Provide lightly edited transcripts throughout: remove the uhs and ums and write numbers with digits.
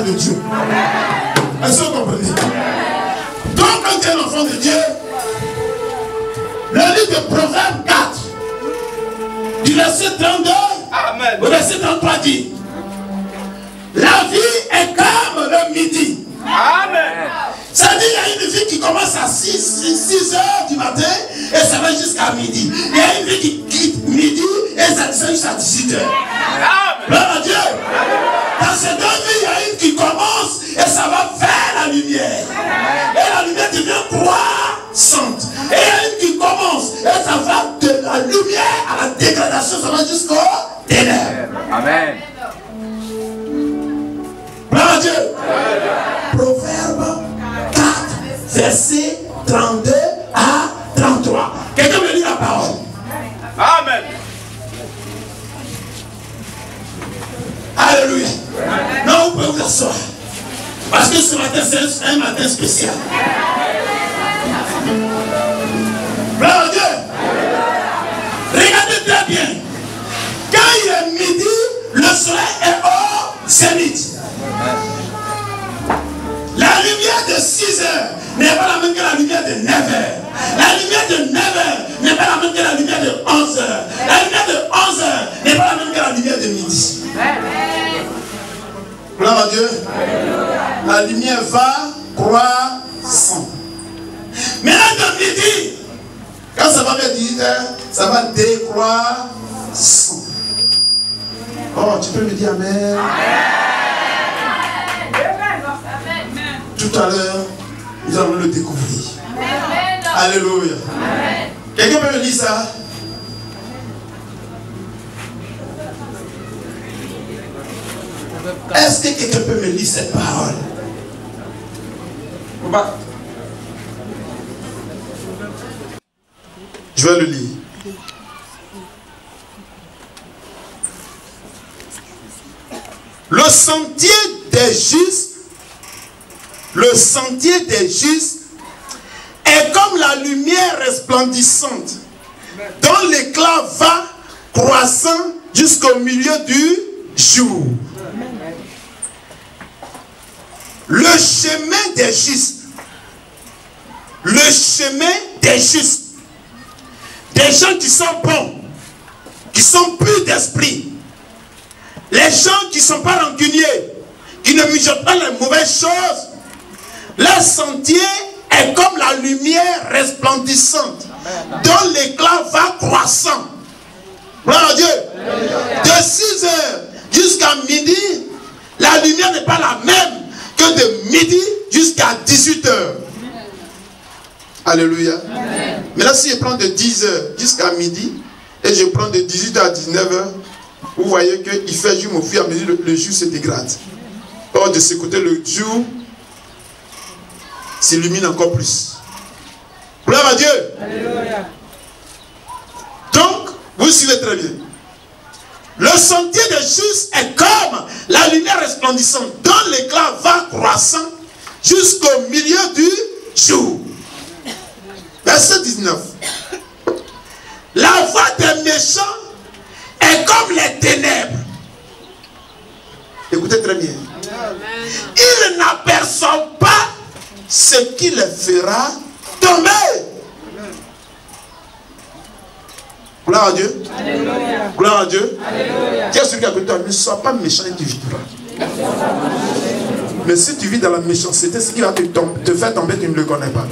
de Dieu. Est-ce que vous comprenez? Donc quand tu es l'enfant de Dieu, le livre de Proverbes 4, du verset 32 au verset 33 dit: la vie est comme le midi. Amen. Ça dit, il y a une vie qui commence à 6 heures du matin et ça va jusqu'à midi. Il y a une vie qui quitte midi et ça descend jusqu'à 18 heures. Gloire à Dieu. Dans ces deux vies, il y a une qui commence et ça va vers la lumière. Et la lumière devient croissante. Et il y a une qui commence et ça va de la lumière à la dégradation, ça va jusqu'au ténèbres. Amen. Gloire à Dieu. Proverbe 4, verset 32 à 33. Quelqu'un me lit la parole. Amen. Alléluia. Non, vous pouvez vous asseoir. Parce que ce matin, c'est un matin spécial. Gloire à Dieu. Regardez très bien. Quand il est midi, le soleil est au zénith. La lumière de 6 heures n'est pas la même que la lumière de 9 heures. La lumière de 9 heures n'est pas la même que la lumière de 11 heures. La lumière de 11 heures n'est pas la même que la lumière de midi. Gloire à Dieu. La lumière va croissant. Maintenant de midi, quand ça va vers 18 heures, ça va décroissant. Oh, tu peux me dire amen. Tout à l'heure, nous allons le découvrir. Amen. Alléluia. Amen. Quelqu'un peut me lire ça? Est-ce que quelqu'un peut me lire cette parole? Je vais le lire. Le sentier des justes est comme la lumière resplendissante dont l'éclat va croissant jusqu'au milieu du jour. Le chemin des justes. Le chemin des justes. Des gens qui sont bons, qui sont purs d'esprit. Les gens qui ne sont pas rancuniers, qui ne mijotent pas les mauvaises choses. Leur sentier est comme la lumière resplendissante dont l'éclat va croissant. Gloire à Dieu. De 6 heures jusqu'à midi, la lumière n'est pas la même que de midi jusqu'à 18 heures. Alléluia. Maintenant, si je prends de 10 heures jusqu'à midi et je prends de 18 h à 19 h, vous voyez qu'il fait jour, au fur et à mesure, le jour se dégrade. Or, de ce côté, le jour s'illumine encore plus. Gloire à Dieu. Alléluia. Donc, vous suivez très bien. Le sentier des justes est comme la lumière resplendissante dont l'éclat va croissant jusqu'au milieu du jour. Verset 19. La voie des méchants est comme les ténèbres. Écoutez très bien. Ils n'aperçoivent pas ce qui les fera tomber. Gloire à Dieu. Alléluia. Gloire à Dieu. Dis à celui qui est à côté de toi, ne sois pas méchant et tu vivras. Mais si tu vis dans la méchanceté, ce qui va te faire tomber, tu ne le connais pas.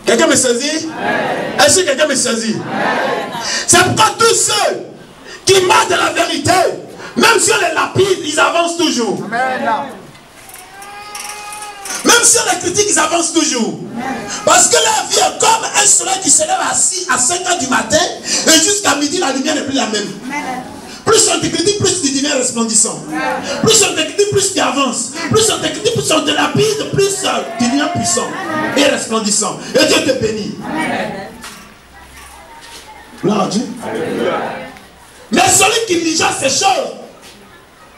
Quelqu'un me saisit? Est-ce que quelqu'un me saisit? C'est pourquoi tous ceux qui marchent de la vérité, même si on les lapide, ils avancent toujours. Même si on les critique, ils avancent toujours. Parce que la vie est comme un soleil qui se lève à 5 h du matin et jusqu'à midi, la lumière n'est plus la même. Plus on te critique, plus tu deviens resplendissant. Plus on te critique, plus tu avances. Plus on te critique, plus on te lapide, plus tu deviens puissant et resplendissant. Et Dieu te bénit. Gloire à Dieu. Mais celui qui mijote ces choses,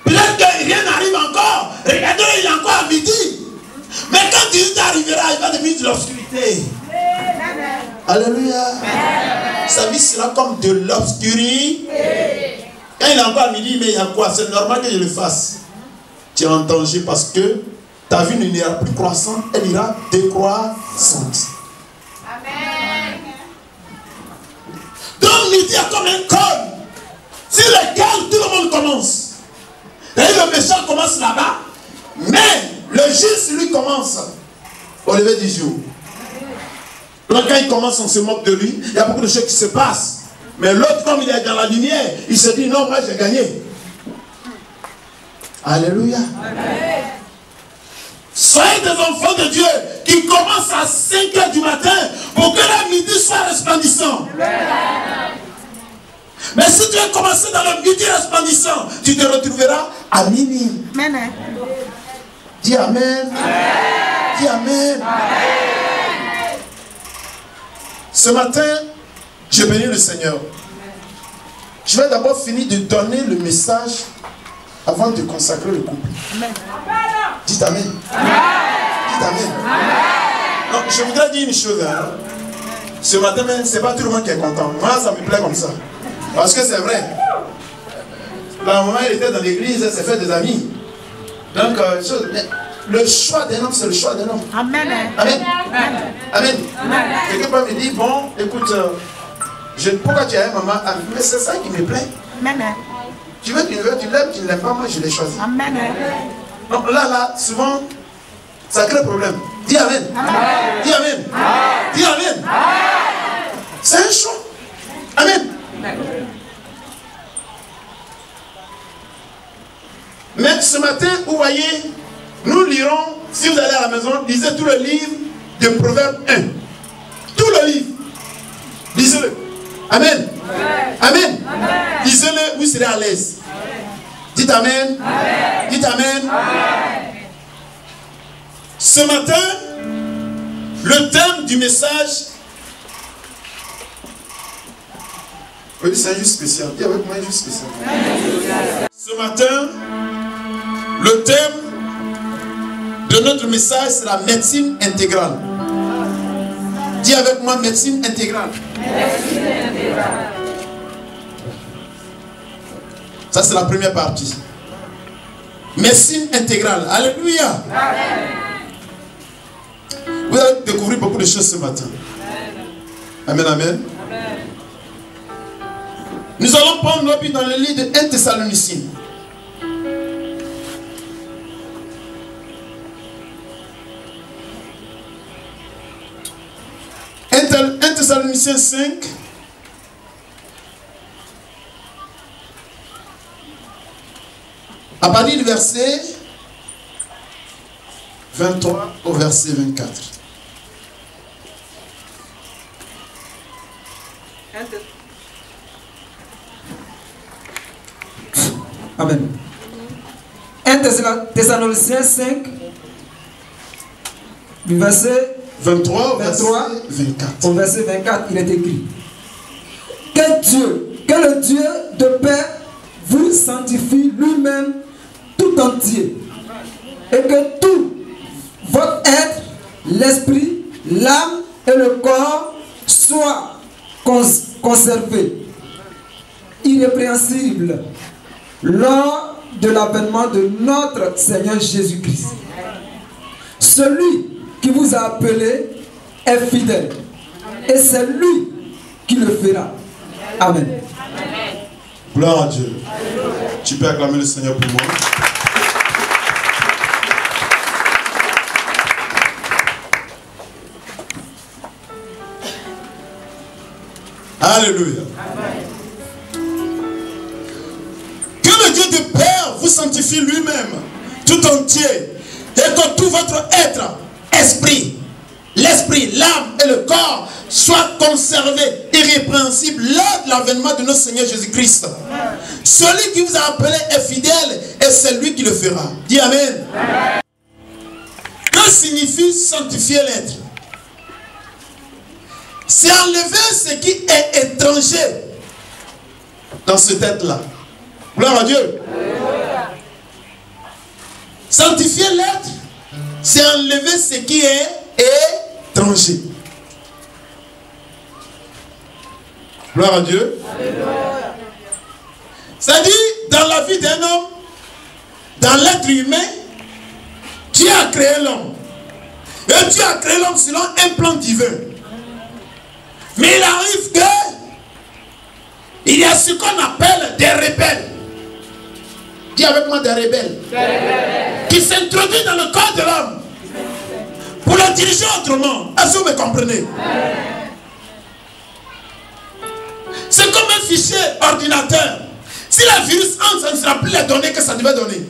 peut-être que rien n'arrive encore. Regardez, il est encore à midi. Mais quand Dieu arrivera, il va devenir de l'obscurité. Alléluia. Sa vie sera comme de l'obscurité. Quand il est encore à midi, mais il y a quoi? C'est normal que je le fasse. Tu es en danger parce que ta vie n'ira plus croissante, elle ira décroissante. Amen. Donc midi est comme un code sur lequel tout le monde commence. Et le méchant commence là-bas, mais le juste lui commence au lever du jour. Donc quand il commence, on se moque de lui. Il y a beaucoup de choses qui se passent. Mais l'autre, comme il est dans la lumière, il se dit non, moi j'ai gagné. Alléluia. Amen. Soyez des enfants de Dieu qui commencent à 5 h du matin pour que la midi soit resplendissant. Amen. Mais si tu as commencé dans le midi resplendissant, tu te retrouveras à minuit. Amen. Dis Amen. Amen. Dis Amen. Amen. Ce matin, je bénis le Seigneur. Je vais d'abord finir de donner le message avant de consacrer le couple. Amen. Dites Amen. Amen. Dites Amen. Amen. Donc, je voudrais dire une chose. Hein. Ce matin, ce n'est pas tout le monde qui est content. Moi, ça me plaît comme ça. Parce que c'est vrai. La maman, elle était dans l'église, elle s'est fait des amis. Donc, le choix d'un homme, c'est le choix d'un homme. Amen. Amen. Amen. Amen. Amen. Quelqu'un peut me dire, bon, écoute, pourquoi tu as un maman? Mais c'est ça qui me plaît. Amen. Tu veux, tu ne veux, tu l'aimes, tu ne l'aimes pas, moi je l'ai choisi. Amen. Donc là, souvent, ça crée problème. Dis Amen. Amen. Dis Amen. Amen. Dis Amen. Amen. C'est un choix. Amen. Amen. Mais ce matin, vous voyez, nous lirons, si vous allez à la maison, lisez tout le livre de Proverbes 1. Tout le livre. Lisez-le. Amen. Amen. Amen. Amen. Lisez-le, vous serez à l'aise. Dites Amen. Amen. Dites Amen. Amen. Ce matin, Le thème du message, oui, c'est un jour spécial. Dis avec moi un jour spécial. Ce matin, le thème de notre message, c'est la médecine intégrale. Dis avec moi médecine intégrale. Médecine intégrale. Ça, c'est la première partie. Médecine intégrale. Alléluia. Amen. Vous allez découvrir beaucoup de choses ce matin. Amen, amen. Amen. Nous allons prendre notre Bible dans le livre de 1 Thessaloniciens. Un Thessaloniciens 5. À partir du verset 23 au verset 24. Amen. 1 Thessaloniciens 5, du verset 23 au verset 24. Au verset 24, il est écrit: que le Dieu de paix vous sanctifie lui-même tout entier, et que tout votre être, l'esprit, l'âme et le corps soient conservés irrépréhensibles lors de l'avènement de notre Seigneur Jésus-Christ. Celui qui vous a appelé est fidèle, et c'est lui qui le fera. Amen. Gloire à Dieu. Alléluia. Tu peux acclamer le Seigneur pour moi. Alléluia. Amen. Que le Dieu de Père vous sanctifie lui-même tout entier, et que tout votre être, esprit, l'esprit, l'âme et le corps soient conservés irrépréhensibles lors de l'avènement de notre Seigneur Jésus-Christ. Celui qui vous a appelé est fidèle, et c'est lui qui le fera. Dis Amen. Amen. Que signifie sanctifier l'être? C'est enlever ce qui est étranger dans cette être-là. Gloire à Dieu. Alléluia. Sanctifier l'être, c'est enlever ce qui est étranger. Gloire à Dieu. Alléluia. C'est-à-dire, dans la vie d'un homme, dans l'être humain, Dieu a créé l'homme. Et Dieu a créé l'homme selon un plan divin. Mais il arrive que il y a ce qu'on appelle des rebelles. Dis avec moi des rebelles. Qui s'introduisent dans le corps de l'homme pour le diriger autrement. Est-ce que vous me comprenez? C'est comme un fichier ordinateur. Si le virus entre, ça ne sera plus les données que ça devait donner.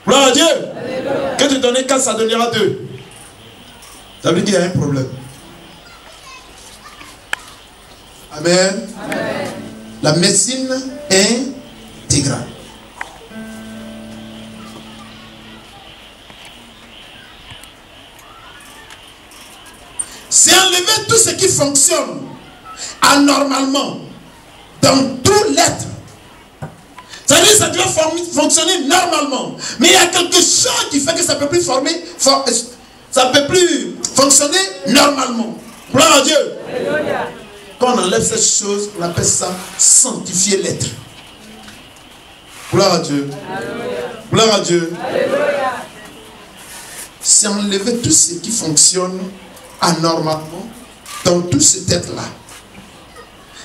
Gloire à Dieu. Alléluia. Que tu donnes 4, ça donnera 2. Ça veut dire qu'il y a un problème. Amen. Amen. La médecine intégrale. C'est enlever tout ce qui fonctionne anormalement dans tout l'être. C'est-à-dire que ça doit fonctionner normalement. Mais il y a quelque chose qui fait que ça ne peut plus ça peut plus fonctionner normalement. Gloire à Dieu. Alléluia. Quand on enlève cette chose, on appelle ça sanctifier l'être. Gloire à Dieu. Alléluia. Gloire à Dieu. Alléluia. C'est enlever tout ce qui fonctionne anormalement dans tout cet être-là.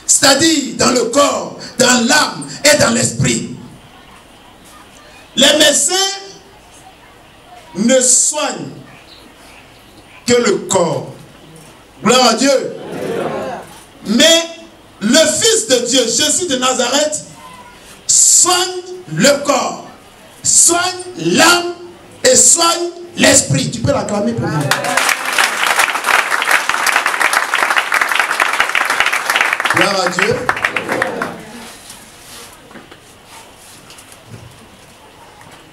C'est-à-dire dans le corps, dans l'âme et dans l'esprit. Les médecins ne soignent que le corps. Gloire à Dieu. Alléluia. Mais le Fils de Dieu, Jésus de Nazareth, soigne le corps, soigne l'âme et soigne l'esprit. Tu peux l'acclamer pour moi. Gloire à Dieu.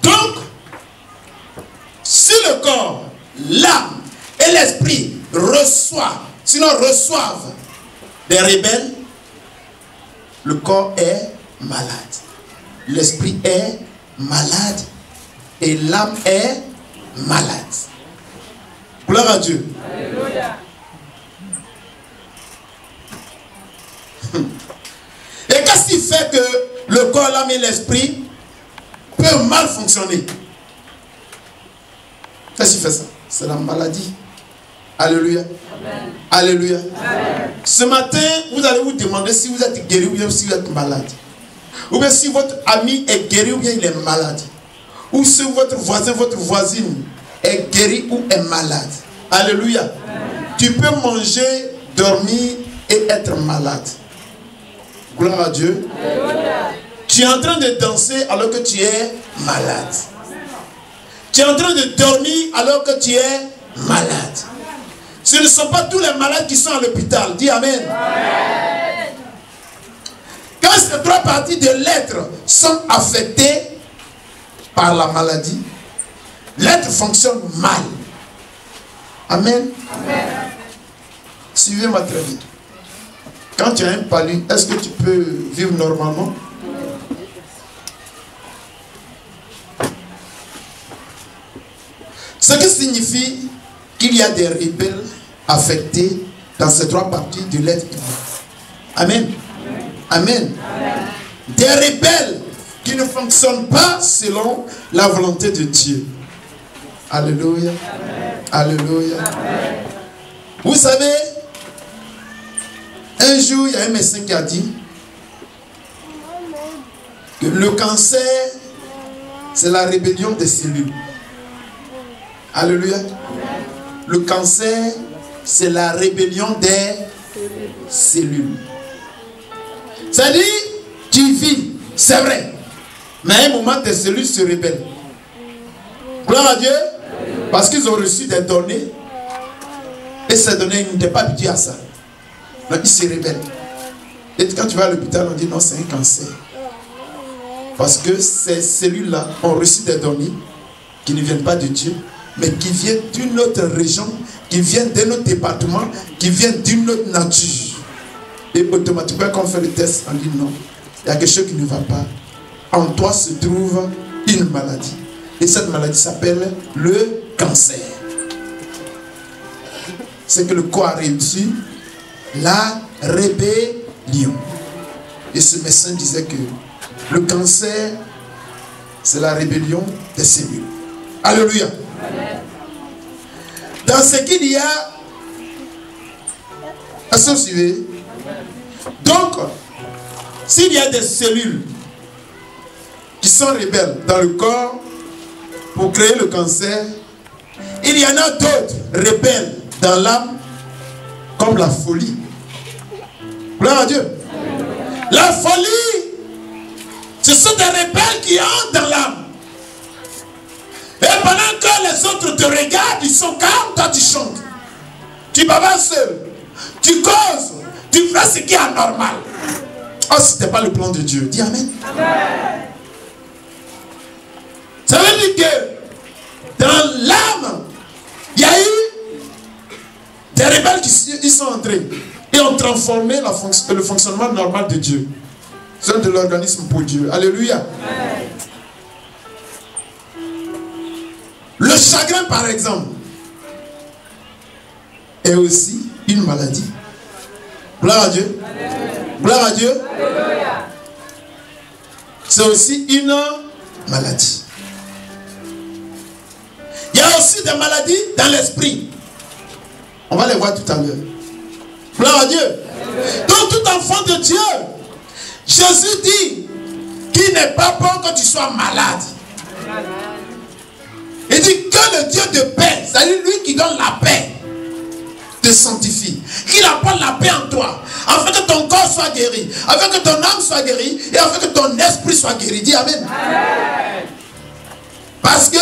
Donc, si le corps, l'âme et l'esprit reçoit, sinon reçoivent des rebelles, le corps est malade. L'esprit est malade et l'âme est malade. Gloire à Dieu. Alléluia. Et qu'est-ce qui fait que le corps, l'âme et l'esprit peuvent mal fonctionner? Qu'est-ce qui fait ça? C'est la maladie. Alléluia. Amen. Alléluia. Amen. Ce matin, vous allez vous demander si vous êtes guéri ou bien si vous êtes malade. Ou bien si votre ami est guéri ou bien il est malade. Ou si votre voisin, votre voisine est guéri ou est malade. Alléluia. Amen. Tu peux manger, dormir et être malade. Gloire à Dieu. Alléluia. Tu es en train de danser alors que tu es malade. Tu es en train de dormir alors que tu es malade. Ce ne sont pas tous les malades qui sont à l'hôpital. Dis Amen. Amen. Quand ces trois parties de l'être sont affectées par la maladie, l'être fonctionne mal. Amen. Amen. Suivez-moi très bien. Quand tu as un palu, est-ce que tu peux vivre normalement? Ce qui signifie qu'il y a des rebelles affectés dans ces trois parties de l'être humain. Amen. Amen. Amen. Des rebelles qui ne fonctionnent pas selon la volonté de Dieu. Alléluia. Amen. Alléluia. Amen. Vous savez, un jour, il y a un médecin qui a dit que le cancer, c'est la rébellion des cellules. Alléluia. Le cancer, c'est la rébellion des cellules. C'est-à-dire, tu vis, c'est vrai. Mais à un moment, tes cellules se rebellent. Gloire à Dieu. Parce qu'ils ont reçu des données. Et ces données, ils n'étaient pas habitués à ça. Donc, ils se rebellent. Et quand tu vas à l'hôpital, on dit non, c'est un cancer. Parce que ces cellules-là ont reçu des données qui ne viennent pas de Dieu, mais qui viennent d'une autre région, qui viennent d'un autre département, qui viennent d'une autre nature. Et automatiquement, quand on fait le test, on dit non, il y a quelque chose qui ne va pas. En toi se trouve une maladie. Et cette maladie s'appelle le cancer. C'est que le corps a réussi la rébellion. Et ce médecin disait que le cancer, c'est la rébellion des cellules. Alléluia. Dans ce qu'il y a, est-ce que vous suivez? Donc, s'il y a des cellules qui sont rebelles dans le corps pour créer le cancer, il y en a d'autres rebelles dans l'âme, comme la folie. Gloire à Dieu. La folie, ce sont des rebelles qui entrent dans l'âme. Et pendant que les autres te regardent, ils sont calmes, toi tu chantes. Tu bavardes seul. Tu causes. Tu fais ce qui est anormal. Oh, ce n'était pas le plan de Dieu. Dis Amen. Amen. Ça veut dire que dans l'âme, il y a eu des rebelles qui sont entrés et ont transformé le fonctionnement normal de Dieu. C'est de l'organisme pour Dieu. Alléluia. Amen. Le chagrin, par exemple, est aussi une maladie. Gloire à Dieu. Alléluia. Gloire à Dieu. Alléluia. C'est aussi une maladie. Il y a aussi des maladies dans l'esprit. On va les voir tout à l'heure. Gloire à Dieu. Alléluia. Donc tout enfant de Dieu, Jésus dit qu'il n'est pas bon que tu sois malade. Il dit que le Dieu de paix, c'est-à-dire lui qui donne la paix, te sanctifie. Qu'il apporte la paix en toi, afin que ton corps soit guéri, afin que ton âme soit guérie, et afin que ton esprit soit guéri. Dis Amen. Amen. Parce que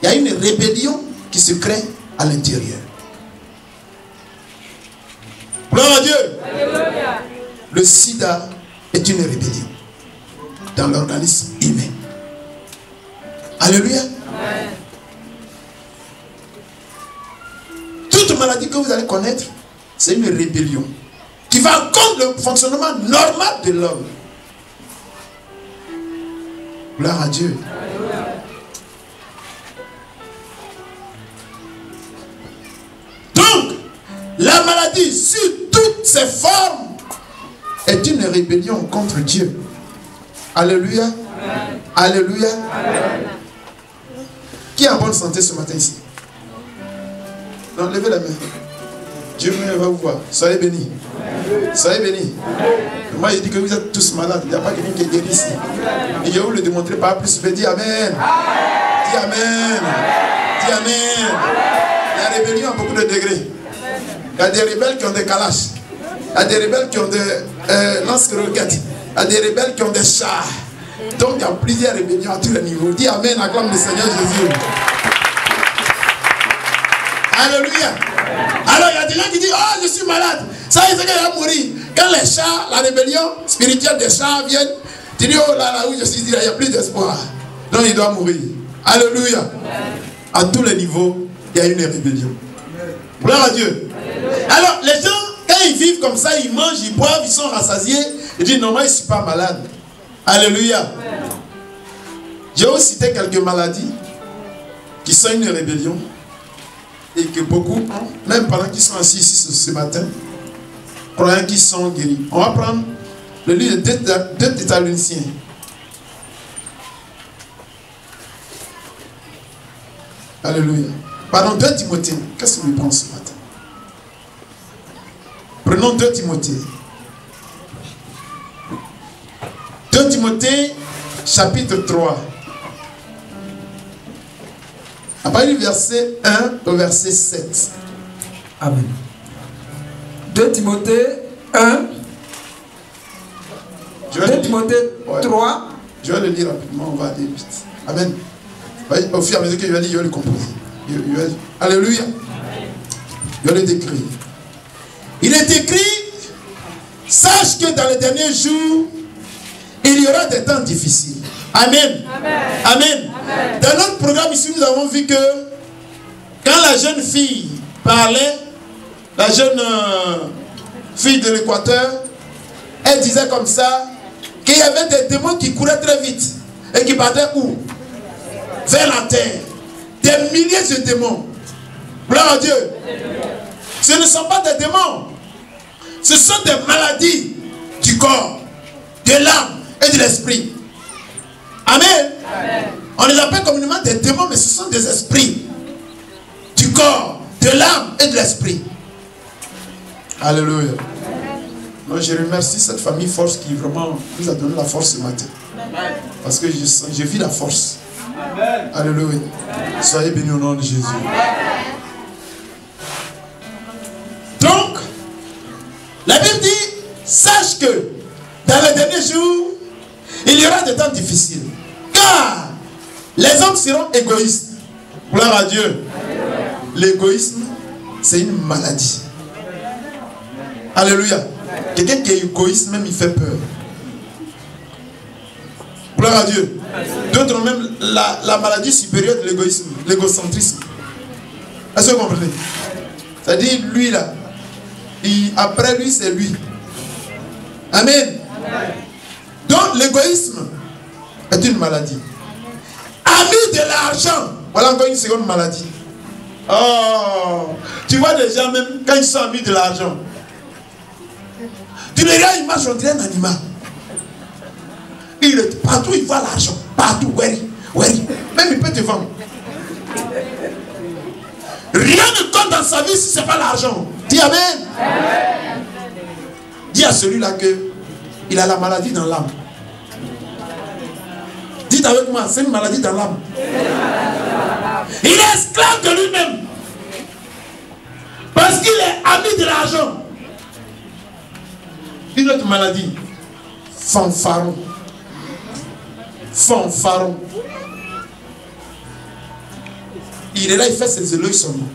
il y a une rébellion qui se crée à l'intérieur. Gloire à Dieu. Alléluia. Le sida est une rébellion dans l'organisme humain. Alléluia. Amen. maladie que vous allez connaître, c'est une rébellion qui va contre le fonctionnement normal de l'homme. Gloire à Dieu. Donc, la maladie, sur toutes ses formes, est une rébellion contre Dieu. Alléluia. Amen. Alléluia. Amen. Qui est en bonne santé ce matin ici? Non, levez la main. Dieu va vous voir. Soyez bénis. Soyez bénis. Moi, je dis que vous êtes tous malades. Il n'y a pas quelqu'un qui est guéri ici. Et je vais vous le démontrer par plus. Dis Amen. Dis Amen. Dis Amen. La rébellion a beaucoup de degrés. Il y a des rebelles qui ont des calaches. Il y a des rebelles qui ont des lance-roquettes. Il y a des rebelles qui ont des chars. Donc il y a plusieurs rébellions à tous les niveaux. Dis Amen, acclame le Seigneur Jésus. Alléluia. Alors il y a des gens qui disent, oh je suis malade. Ça c'est qu'il va mourir. Quand les chars, la rébellion spirituelle des chars viennent, tu dis, oh là là, oui je suis dit, il n'y a plus d'espoir. Donc il doit mourir. Alléluia. À tous les niveaux, il y a une rébellion. Gloire à Dieu. Alors les gens, quand ils vivent comme ça, ils mangent, ils boivent, ils sont rassasiés, ils disent, non moi je ne suis pas malade. Alléluia. Je vais vous citer quelques maladies qui sont une rébellion et que beaucoup, même pendant qu'ils sont assis ici ce matin, croyant qu'ils sont guéris. On va prendre le livre de 2 Thessaloniciens. Alléluia. Pardon, 2 Timothée. Qu'est-ce qu'on lui prend ce matin? Prenons 2 Timothée. 2 Timothée, chapitre 3. À partir du verset 1 au verset 7. Amen. 2 Timothée 1. 2 Timothée 3. Je vais le lire rapidement, on va aller vite. Amen. Au fur et à mesure que je vais lire, je vais le composer. Alléluia. Je vais le décrire. Il est écrit, sache que dans les derniers jours, il y aura des temps difficiles. Amen. Amen. Amen. Amen. Dans notre programme ici, nous avons vu que quand la jeune fille parlait, la jeune fille de l'Équateur, elle disait comme ça qu'il y avait des démons qui couraient très vite et qui partaient où? Vers la terre. Des milliers de démons. Gloire à Dieu. Ce ne sont pas des démons. Ce sont des maladies du corps, de l'âme et de l'esprit. Amen. Amen. On les appelle communément des démons, mais ce sont des esprits du corps, de l'âme et de l'esprit. Alléluia. Moi, je remercie cette famille force qui vraiment nous a donné la force ce matin. Amen. Parce que je vis la force. Amen. Alléluia. Amen. Soyez bénis au nom de Jésus. Amen. Donc, la Bible dit, sache que dans les derniers jours, il y aura des temps difficiles. Car les hommes seront égoïstes. Gloire à Dieu. L'égoïsme, c'est une maladie. Alléluia. Quelqu'un qui est égoïste, même il fait peur. Gloire à Dieu. D'autres ont même la maladie supérieure de l'égoïsme, l'égocentrisme. Est-ce que vous comprenez? C'est-à-dire, lui là, après lui, c'est lui. Amen. Amen. Donc, l'égoïsme est une maladie. Ami de l'argent, voilà encore une seconde maladie. Oh, tu vois les gens, même quand ils sont amis de l'argent, tu les regardes, ils marchent, on dirait un animal. Partout, il voit l'argent. Partout, même il peut te vendre. Rien ne compte dans sa vie si ce n'est pas l'argent. Dis Amen. Amen. Dis à celui-là qu'il a la maladie dans l'âme. Dites avec moi, c'est une maladie dans l'âme. Il est esclave de lui-même. Parce qu'il est ami de l'argent. Une autre maladie. Fanfaron. Fanfaron. Il est là, il fait ses éloges seulement.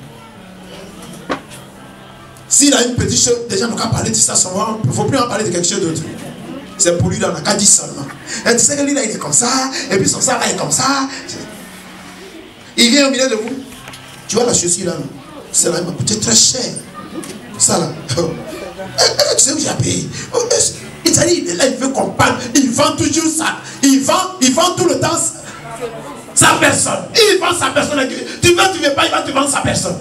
S'il a une petite chose, déjà on ne peut pas parler de ça seulement. Il ne faut plus en parler de quelque chose d'autre. C'est pour lui, là, on n'a qu'à dire seulement. Et tu sais que lui, là, il est comme ça. Et puis son sang, là, il est comme ça. Il vient au milieu de vous. Tu vois la chaussure, là. cela m'a coûté très cher. Ça là. Tu sais où j'ai payé? Il s'est dit, là, il veut qu'on parle. Il vend toujours ça. Il vend tout le temps sa personne. Il vend sa personne. Tu veux pas, il va te vendre sa personne.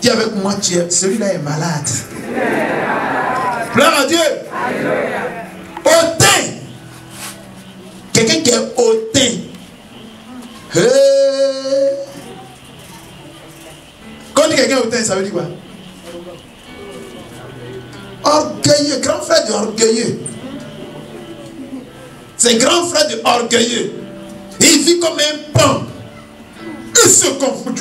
Dis avec moi, celui-là est malade. Gloire à Dieu. Hautain. Quelqu'un qui est hautain. Quand on dit quelqu'un hautain, ça veut dire quoi? Orgueilleux, grand frère de orgueilleux. C'est grand frère de orgueilleux. Il vit comme un pan. Il se confond.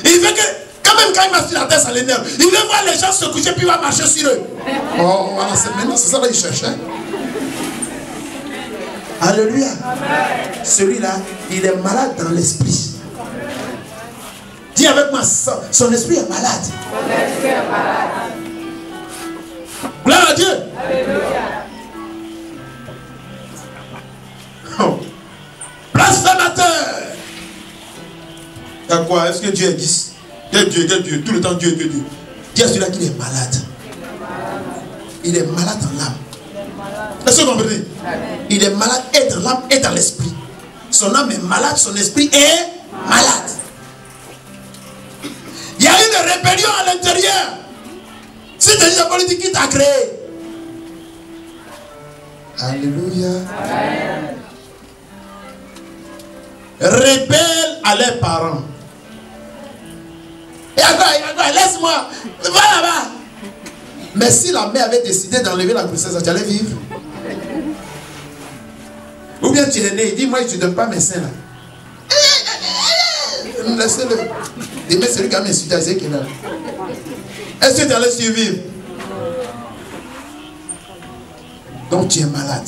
Il veut que, quand même quand il marche sur la terre, ça l'énerve. Il veut voir les gens se coucher puis il va marcher sur eux. Oh, voilà, maintenant c'est ça qu'il cherche. Hein? Alléluia. Celui-là, il est malade dans l'esprit. Dis avec moi, son esprit est malade. Son esprit est malade. Gloire à Dieu. Alléluia. Oh. Blasphémateur. T'as quoi? Est-ce que Dieu est 10? Quel Dieu? Tout le temps Dieu. Dis à celui-là qu'il est malade. Il est malade en l'âme. Est-ce que vous comprenez? Il est malade et dans l'âme et dans l'esprit. Son âme est malade, son esprit est malade. Il y a une rébellion à l'intérieur. C'est la politique qui t'a créé. Alléluia. Amen. Rebelles à leurs parents. Et attends, laisse-moi. Va là-bas. Mais si la mère avait décidé d'enlever la grossesse, tu allais vivre. Ou bien tu es né, il dit, moi je ne donne pas mes seins là. Laissez-le. Demain, celui qui a m'insulté, c'est qu'il est là. Est-ce que tu allais survivre? Donc tu es malade.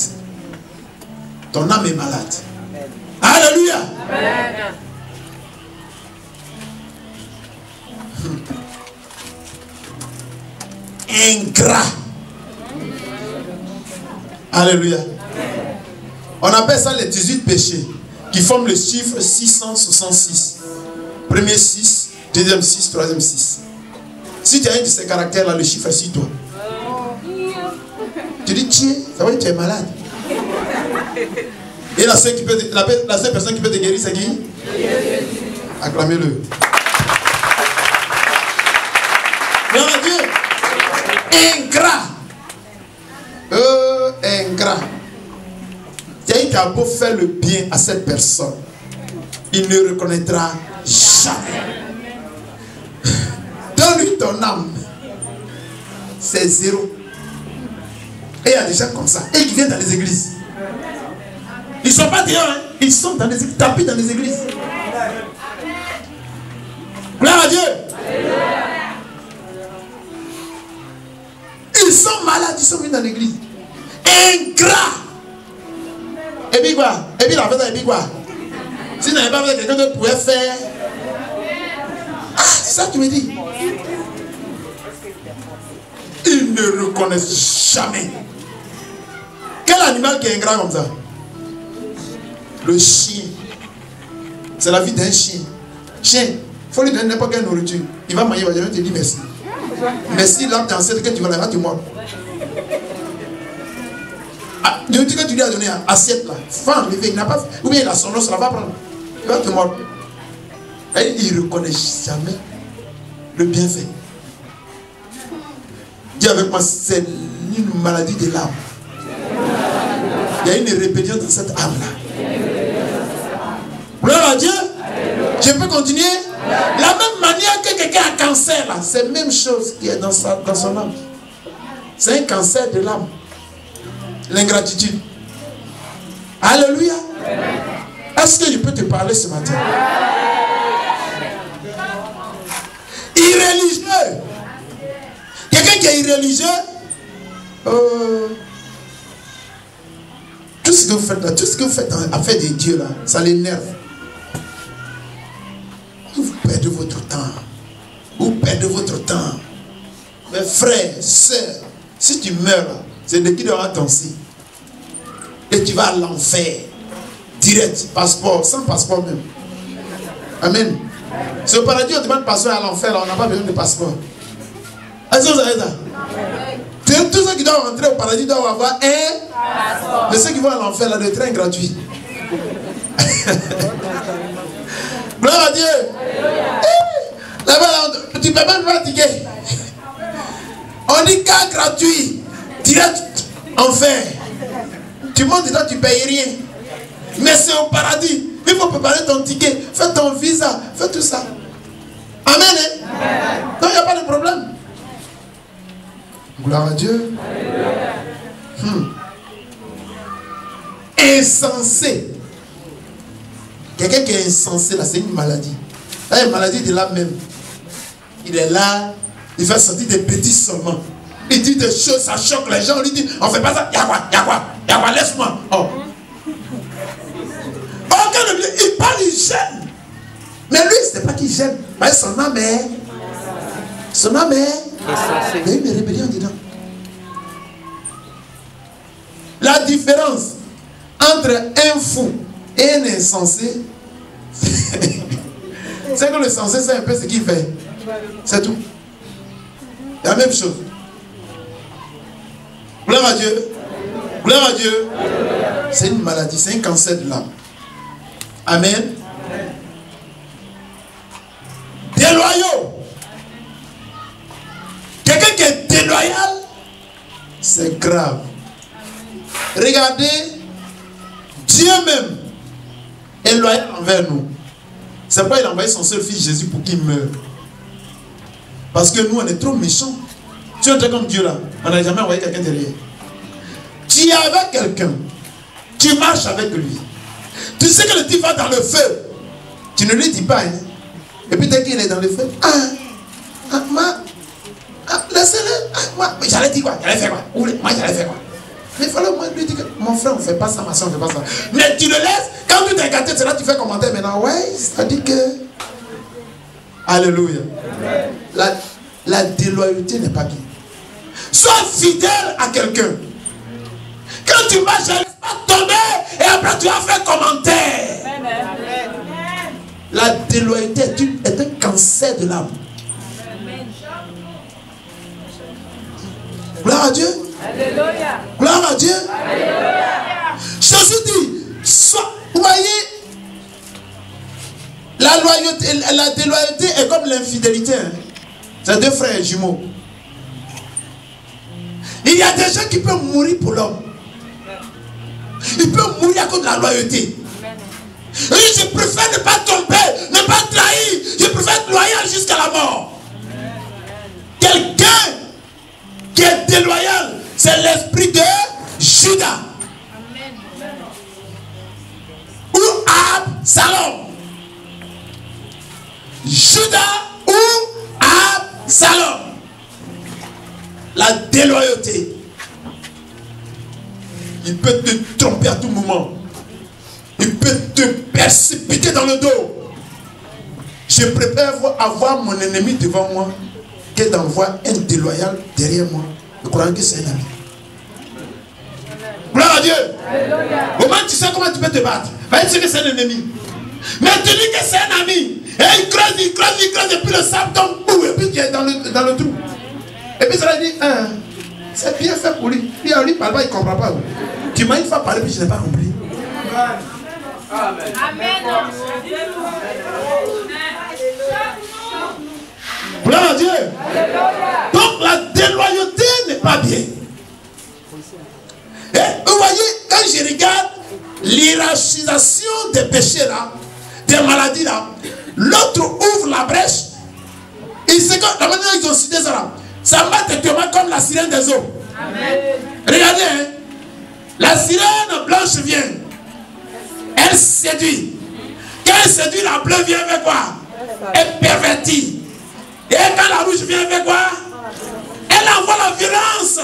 Ton âme est malade. Alléluia. Amen. Ingrat. Alléluia. On appelle ça les 18 péchés qui forment le chiffre 666. Premier 6, deuxième 6, troisième 6. Si tu as un de ces caractères-là, le chiffre est sur toi. Tu dis, ça veut dire que tu es malade. Et la seule personne qui peut te guérir, c'est qui? Acclamez-le. Gloire à Dieu. Ingrat. Ingrat. Tu as beau faire le bien à cette personne, il ne reconnaîtra jamais. Donne-lui ton âme. C'est zéro. Et il y a des gens comme ça. Et qui viennent dans les églises. Ils ne sont pas dehors, hein. Ils sont dans les églises, tapis dans les églises. Gloire à Dieu. Ils sont malades, ils sont venus dans l'église. Ingrats. Et puis quoi? Et puis la fête, et puis quoi? Si n'avait pas fait quelqu'un d'autre pouvait faire. Ah, c'est ça que tu me dis. Ils ne reconnaissent jamais. Quel animal qui est ingrat comme ça? Le chien. C'est la vie d'un chien. Chien, il faut lui donner n'importe quelle nourriture. Il va manger, il va te dire merci. Merci, là, tu en sais que tu vas là, tu mords. Ah, que tu lui as donné une assiette là, femme, il n'a pas fait. Ou bien il a son os, ça va prendre. Il va te mordre. Et il ne reconnaît jamais le bienfait. Dis avec moi, c'est une maladie de l'âme. Il y a une rébellion dans cette âme-là. Gloire à Dieu. Je peux continuer. La même manière que quelqu'un a cancer, là, c'est la même chose qui est dans son âme. C'est un cancer de l'âme. L'ingratitude. Alléluia. Est-ce que je peux te parler ce matin? Irréligieux. Quelqu'un qui est irréligieux, tout ce que vous faites là, tout ce que vous faites en affaire de Dieu là, ça l'énerve. Vous perdez votre temps. Vous perdez votre temps. Mes frères, sœurs, si tu meurs, c'est de qui devant ton si. Et tu vas à l'enfer. direct, passeport, sans passeport même. Amen. C'est au paradis, on demande passeport, à l'enfer, on n'a pas besoin de passeport. Est-ce que vous savez ça? Tous ceux qui doivent rentrer au paradis doivent avoir un passeport. Mais ceux qui vont à l'enfer, là, le train est gratuit. Gloire à Dieu. Là-bas, tu ne peux même pas ticket. On dit cas gratuit, direct, enfer. Tu montes dedans, tu ne payes rien. Mais c'est au paradis. Il faut préparer ton ticket, fais ton visa, fais tout ça. Amen. Hein? Donc il n'y a pas de problème. Gloire à Dieu. Insensé. Quelqu'un qui est insensé, là, c'est une maladie. Là, une maladie de l'âme même. Il est là, il fait sortir des petits seulement. Il dit des choses, ça choque les gens. On lui dit, on ne fait pas ça. Y'a quoi, laisse-moi. Oh. Il parle, il gêne. Mais lui, ce n'est pas qu'il gêne. Mais son âme est. Son âme est. Il y a une rébellion dedans. La différence entre un fou et un insensé, c'est que le sensé, c'est un peu ce qu'il fait. C'est tout. La même chose. Gloire à Dieu. Gloire à Dieu. C'est une maladie, c'est un cancer de l'âme. Amen. Déloyaux. Quelqu'un qui est déloyal, c'est grave. Regardez, Dieu même est loyal envers nous. C'est pourquoi il a envoyé son seul fils Jésus pour qu'il meure. Parce que nous, on est trop méchants. Tu es comme Dieu là. On n'a jamais envoyé quelqu'un derrière. Tu es avec quelqu'un. Tu marches avec lui. Tu sais que le type va dans le feu. Tu ne lui dis pas. Hein? Et puis dès qu'il est dans le feu. Laissez-le. J'allais dire quoi? J'allais faire quoi? Moi j'allais faire quoi? Mais il fallait moi lui dire que mon frère, on ne fait pas ça, ma soeur, on ne fait pas ça. Mais tu le laisses. Quand tu t'es gâté, c'est là que tu fais commentaire maintenant. Ouais, c'est-à-dire que. Alléluia. La déloyauté n'est pas bien. Sois fidèle à quelqu'un. Quand tu marches, ne laisse pas tomber et après tu vas faire commentaire. La déloyauté est un cancer de l'âme. Gloire à Dieu. Alléluia. Gloire à Dieu. Alléluia. Jésus dit, vous voyez, la déloyauté est comme l'infidélité. Hein. C'est deux frères jumeaux. Il y a des gens qui peuvent mourir pour l'homme. Ils peuvent mourir à cause de la loyauté. Et je préfère ne pas tomber, ne pas trahir. Je préfère être loyal jusqu'à la mort. Quelqu'un qui est déloyal, c'est l'esprit de Judas. Ou Absalom. Judas ou Absalom. La déloyauté. Il peut te tromper à tout moment. Il peut te précipiter dans le dos. Je préfère avoir mon ennemi devant moi que d'envoyer un déloyal derrière moi. Je crois que c'est un ami. Gloire à Dieu. Au moins tu sais comment tu peux te battre. Va dire que c'est un ennemi. Mais tu dis que c'est un ami. Et il creuse, et puis le sable tombe, et puis tu es dans le trou. Et puis ça dit, c'est bien fait pour lui. Lui, il parle pas, il ne comprend pas. Tu m'as une fois parlé, puis je n'ai pas compris. Amen. Gloire à Dieu. Donc la déloyauté n'est pas bien. Et vous voyez, quand je regarde l'hierarchisation des péchés là, des maladies là, l'autre ouvre la brèche. Et c'est que la manière dont ils ont cité ça là, ça va exactement comme la sirène des eaux. Amen. Regardez, hein, la sirène blanche vient. Elle séduit. Quand elle séduit, la bleue vient avec quoi? Elle pervertit. Et quand la rouge vient avec quoi? Elle envoie la violence.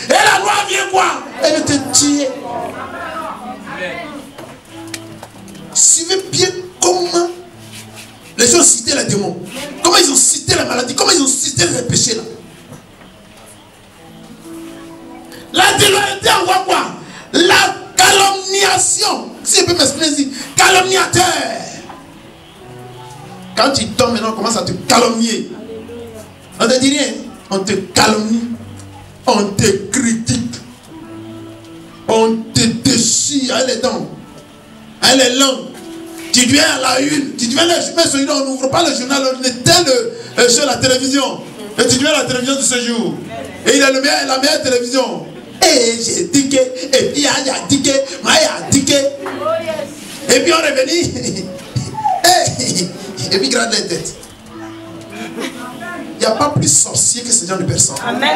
Et la noire vient quoi? Elle te tue. Suivez bien comment les gens citaient les démons. Comment ils ont cité la maladie. Comment ils ont cité les péchés là. La déloyauté envoie quoi? La calomniation. si je peux m'exprimer ici, calomniateur. Quand tu tombes maintenant, on commence à te calomnier. On ne te dit rien, on te calomnie, on te critique, on te déchire avec les dents, avec les langues. Tu deviens à la une, tu deviens le on n'ouvre pas le journal, on éteint sur la télévision. Et tu deviens la télévision de ce jour. Et il a la meilleure télévision. Et j'ai dit que, et puis il a dit que, moi il a dit que. Et puis on est venu. Et puis grande les têtes. Il n'y a pas plus sorcier que ce genre de personnes. Amen.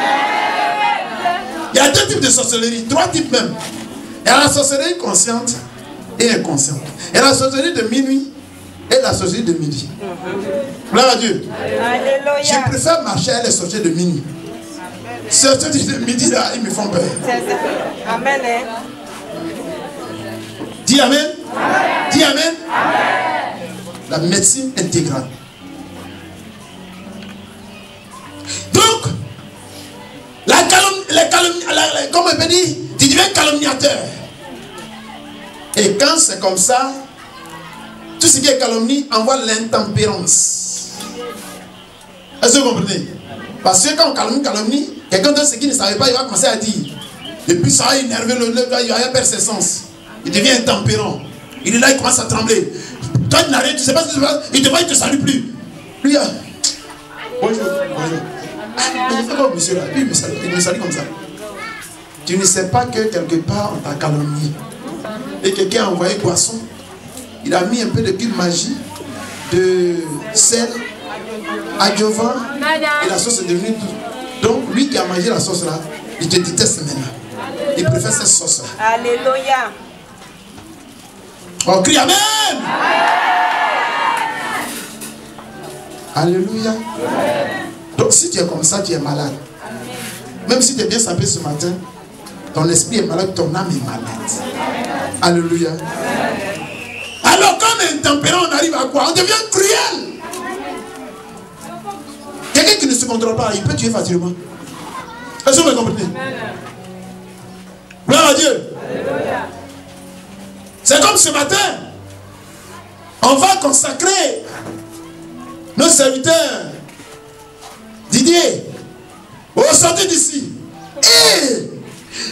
Il y a 2 types de sorcellerie, 3 types même. Il y a la sorcellerie consciente et inconsciente. Il y a la sorcellerie de minuit et la sorcellerie de midi. Gloire à Dieu. Alléluia. Je préfère marcher avec les sorciers de minuit. Sorciers de midi là, ils me font peur. Amen. Dis amen. Dis amen. La médecine intégrale. Donc, comme on peut dire, tu deviens calomniateur. Et quand c'est comme ça, tout ce qui est calomnie envoie l'intempérance. Est-ce que vous comprenez? Parce que quand on calomnie, quelqu'un de ce qui ne savait pas, il va commencer à dire. Et puis ça va énerver le gars, il va perdre ses sens. Il devient intempérant. Il est là, il commence à trembler. Toi, tu n'as rien, tu ne sais pas ce qui se passe. Il te voit, il ne te salue plus. Lui, bonjour, bonjour. Il fait comme monsieur là. Lui, il me salue comme ça. Tu ne sais pas que quelque part, on t'a calomnié. Et quelqu'un a envoyé poisson. Il a mis un peu de cube magie, de sel, adjuvant. Et la sauce est devenue tout. Donc, lui qui a mangé la sauce là, il te déteste maintenant. Il préfère cette sauce là. Alléluia. On crie amen. Alléluia. Donc si tu es comme ça, tu es malade. Même si tu es bien sapé ce matin, ton esprit est malade, ton âme est malade. Alléluia. Alors quand on est intempérant, on arrive à quoi? On devient cruel. Quelqu'un qui ne se contrôle pas, il peut tuer facilement. Est-ce que vous me comprenez? Gloire à Dieu. Alléluia. C'est comme ce matin, on va consacrer nos serviteurs, Didier, au sortir d'ici. Et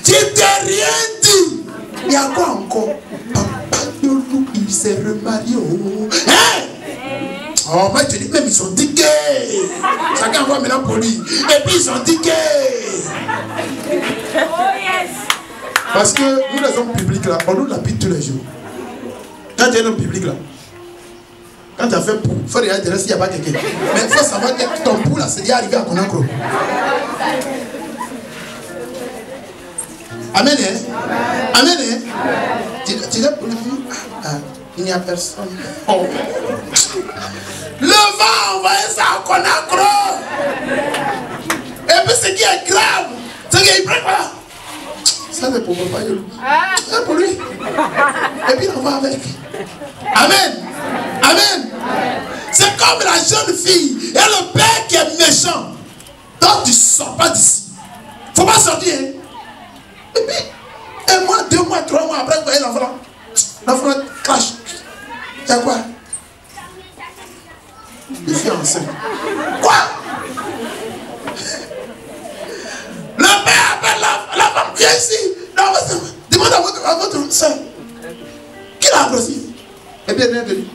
tu t'es rien dit. Il y a quoi encore? Papa Yolou, il s'est remarié. Hein? Oh, moi je te dis, même ils sont diqués. Chacun voit maintenant pour lui. Et puis ils sont diqués. Oh yes. Parce que nous les hommes publics là, on nous l'habite tous les jours. Quand tu es un homme public là, quand tu as fait pour, il faut regarder s'il n'y a pas quelqu'un. Mais il faut savoir que ton pou là, c'est déjà arrivé à Conakry. Amen, hein? Amen, hein? Tu dis pour le film, il n'y a personne. Oh. Le vent envoyé ça à Conakry. Et puis ce qui est grave, c'est qu'il prend pas. Ça c'est pour Papa Yolou. C'est pour lui. Et puis on va avec. Amen. Amen. C'est comme la jeune fille. Et le père qui est méchant. Donc tu ne sors pas d'ici. Il ne faut pas sortir. Hein? Et puis, 1 mois, 2 mois, 3 mois après, vous voyez l'enfant. L'enfant crache. Il y a quoi? Je suis enceinte. Quoi? Le père appelle la femme, viens ici. Non, demande à votre soeur. Qui l'a grossi? Eh bien, bienvenue.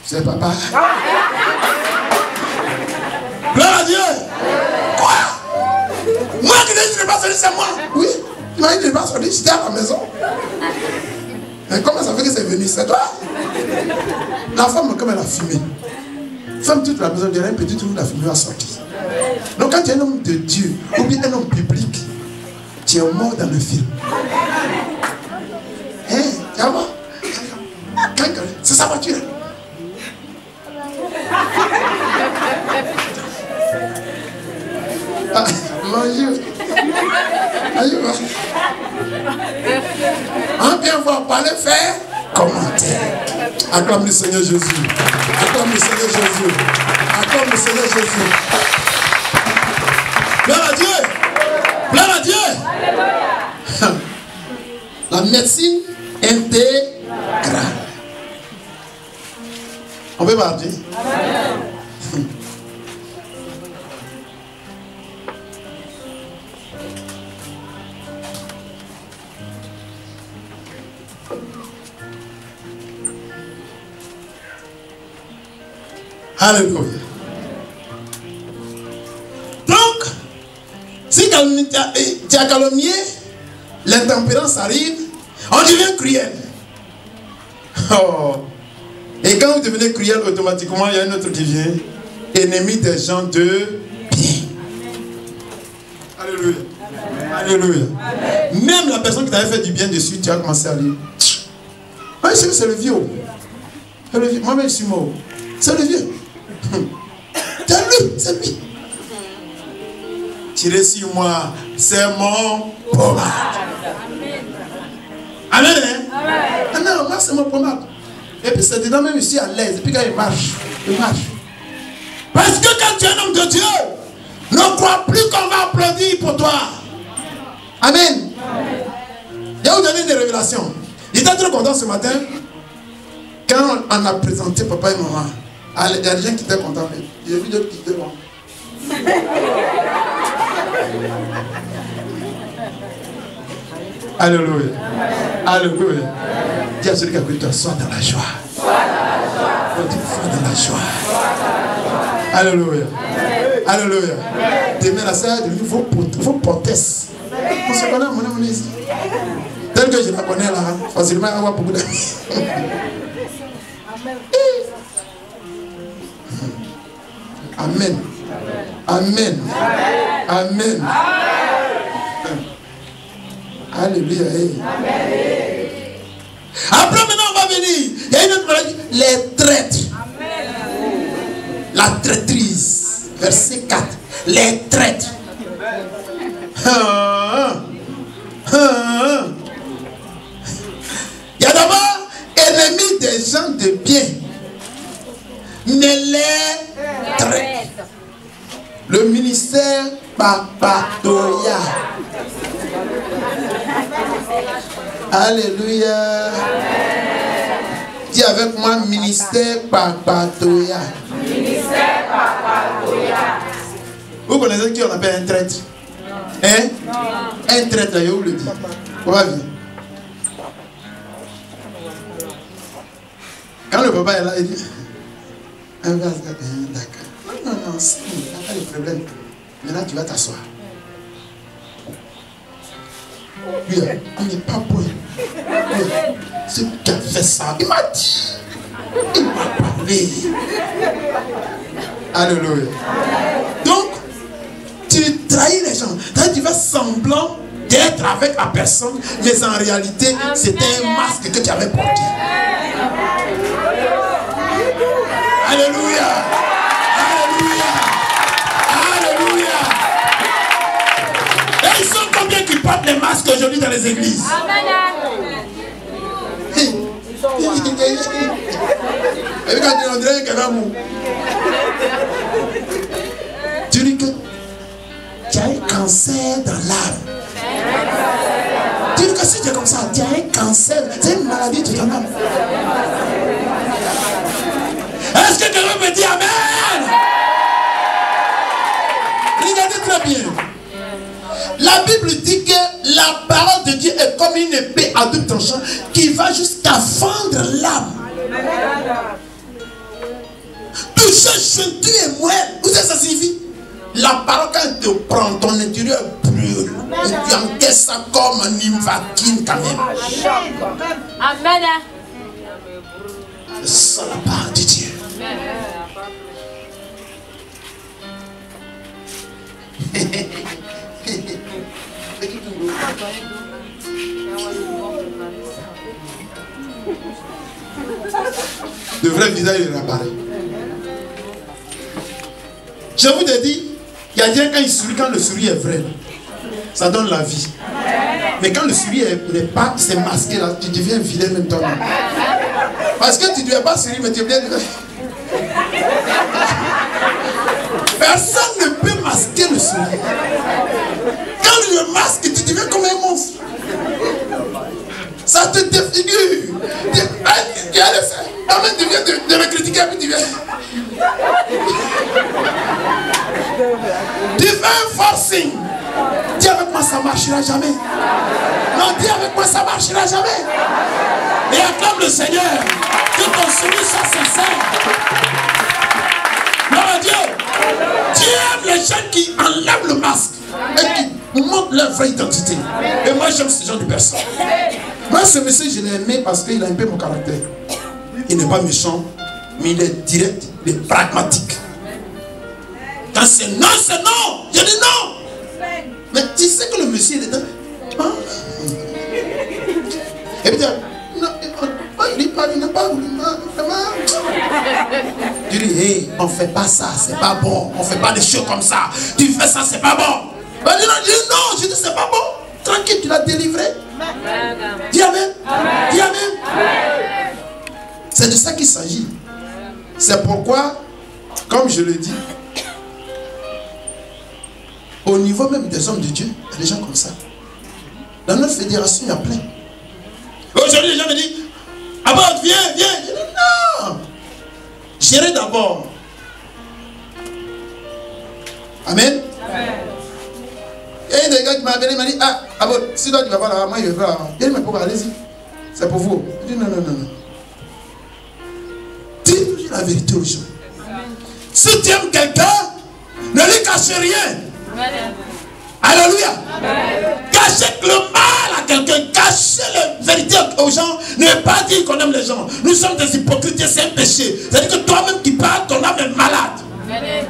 C'est papa. Gloire à Dieu. Quoi? Moi qui dis que je ne vais pas sortir, c'est moi. Oui, il m'a dit que je ne vais pas sortir, j'étais à la maison. Mais comment ça fait que c'est venu? C'est toi? La femme, comme elle a fumé. Femme toute la maison, il y a un petit trou, la fumée va sortir. Donc quand tu es un homme de Dieu, ou bien un homme public, tu es mort dans le film. Hein? Tu vas voir? C'est sa voiture. Bonjour. Bonjour. On vient voir parler, faire commentaire. Acclame le Seigneur Jésus. Acclame le Seigneur Jésus. Acclame le Seigneur Jésus. Gloire à Dieu. Gloire à Dieu. La médecine intégral. On peut partir. Alléluia. Donc, si tu as calomnié, l'intempérance arrive, on devient cruel. Oh. Et quand vous devenez cruel, automatiquement, il y a un autre qui vient, ennemi des gens de bien. Alléluia. Alléluia. Même la personne qui t'avait fait du bien dessus, tu as commencé à dire, oui, c'est le vieux. Moi-même, je suis mort. C'est le vieux. C'est lui. Tirez sur moi, c'est mon pommade. Amen. Ah non, moi c'est mon pommade. Et puis c'est dedans même, je suis à l'aise. Et puis quand il marche. Parce que quand tu es un homme de Dieu, ne crois plus qu'on va applaudir pour toi. Amen. Je vais vous donner des révélations. J'étais trop content ce matin quand on a présenté papa et maman. Il y a des gens qui étaient contents, mais j'ai vu d'autres qui étaient bons. Alléluia. Alléluia. Dis à celui qui a pris toi, sois dans la joie. Sois dans la joie. Alléluia. Alléluia. Demain, la salle de nouveau proteste. On se connaît, mon ici. Tel que je la connais là, facilement avoir beaucoup d'amis. Amen. Amen. Amen. Alléluia. Après, maintenant, on va venir. Il y a une autre maladie. Les traîtres. La traîtrise. Verset 4. Les traîtres. Il y a d'abord ennemis des gens de bien. Ne les traite. Le ministère Papatoya. Alléluia. Dis avec moi, ministère Papatoya. Ministère Papatoya. Vous connaissez qui on appelle un traître? Hein? Un traître, là, je vous le dis. On va venir. Quand le papa est là, il dit, d'accord. Non, c'est pas de problème. Maintenant, tu vas t'asseoir. Oui, on n'est pas bon. Oui, c'est qui a fait ça. Il m'a dit. Il m'a parlé. Alléluia. Donc, tu trahis les gens. Tu fais semblant d'être avec la personne, mais en réalité, c'était un masque que tu avais porté. Alléluia. Et ils sont combien qui portent les masques aujourd'hui dans les églises? Et quand tu dirais que tu dis que tu as un cancer dans l'âme. Tu dis que si tu es comme ça, tu as un cancer. C'est une maladie de ton âme. Est-ce que quelqu'un me dit Amen? Regardez très bien. La Bible dit que la parole de Dieu est comme une épée à double tranchant qui va jusqu'à fendre l'âme. Toucher, cheveux et moelle. Vous savez ce que ça signifie? La parole, quand elle te prend, ton intérieur brûle. Et tu encaisses ça comme un invacine quand même. Amen. C'est ça la parole de Dieu. Le vrai visage il apparaît. Je vous ai dit, il y a bien quand il sourit, quand le sourire est vrai, ça donne la vie. Mais quand le sourire n'est pas, c'est masqué là, tu deviens vilain même toi. Parce que tu ne dois pas sourire, mais tu es bien. Personne ne peut masquer le sourire. Quand il le masque, tu deviens comme un monstre. Ça te défigure. Tu as le fait. Amen, tu viens de me critiquer, puis tu viens. Tu fais un forcing. Dis avec moi, ça ne marchera jamais. Non, dis avec moi, ça ne marchera jamais. Et acclame le Seigneur. Que ton souris soit sincère. Gloire à Dieu. Dieu aime les gens qui enlèvent le masque et qui montrent leur vraie identité. Et moi, j'aime ce genre de personnes. Moi, ce monsieur, je l'ai aimé parce qu'il a un peu mon caractère. Il n'est pas méchant, mais il est direct, il est pragmatique. Quand c'est non, c'est non. Je dis non. Mais tu sais que le monsieur, il est dans... Hein? Et puis, non, il n'a pas voulu. Tu dis, hey, on ne fait pas ça, c'est pas bon. On ne fait pas des choses comme ça. Tu fais ça, c'est pas bon. Ben, je dis non, je dis c'est pas bon. Tranquille, tu l'as délivré. Dis amen. Dis amen. C'est de ça qu'il s'agit. C'est pourquoi, comme je le dis, au niveau même des hommes de Dieu, il y a des gens comme ça. Dans notre fédération, il y a plein. Aujourd'hui, les gens me disent, ah bon, viens. Je dis non. Gérez d'abord. Amen. Et des gars qui m'ont appelé, il m'a dit, ah bon, si toi tu vas pas là, moi je vais pas. Je dis, mais pourquoi, allez-y. C'est pour vous. Je dis, non. Dis toujours la vérité aux gens. Si tu aimes quelqu'un, ne lui cache rien. Alléluia. Cachez le mal à quelqu'un, cachez la vérité aux gens. Ne pas dire qu'on aime les gens. Nous sommes des hypocrites, c'est un péché. C'est-à-dire que toi-même qui parles, ton âme est malade. Amen.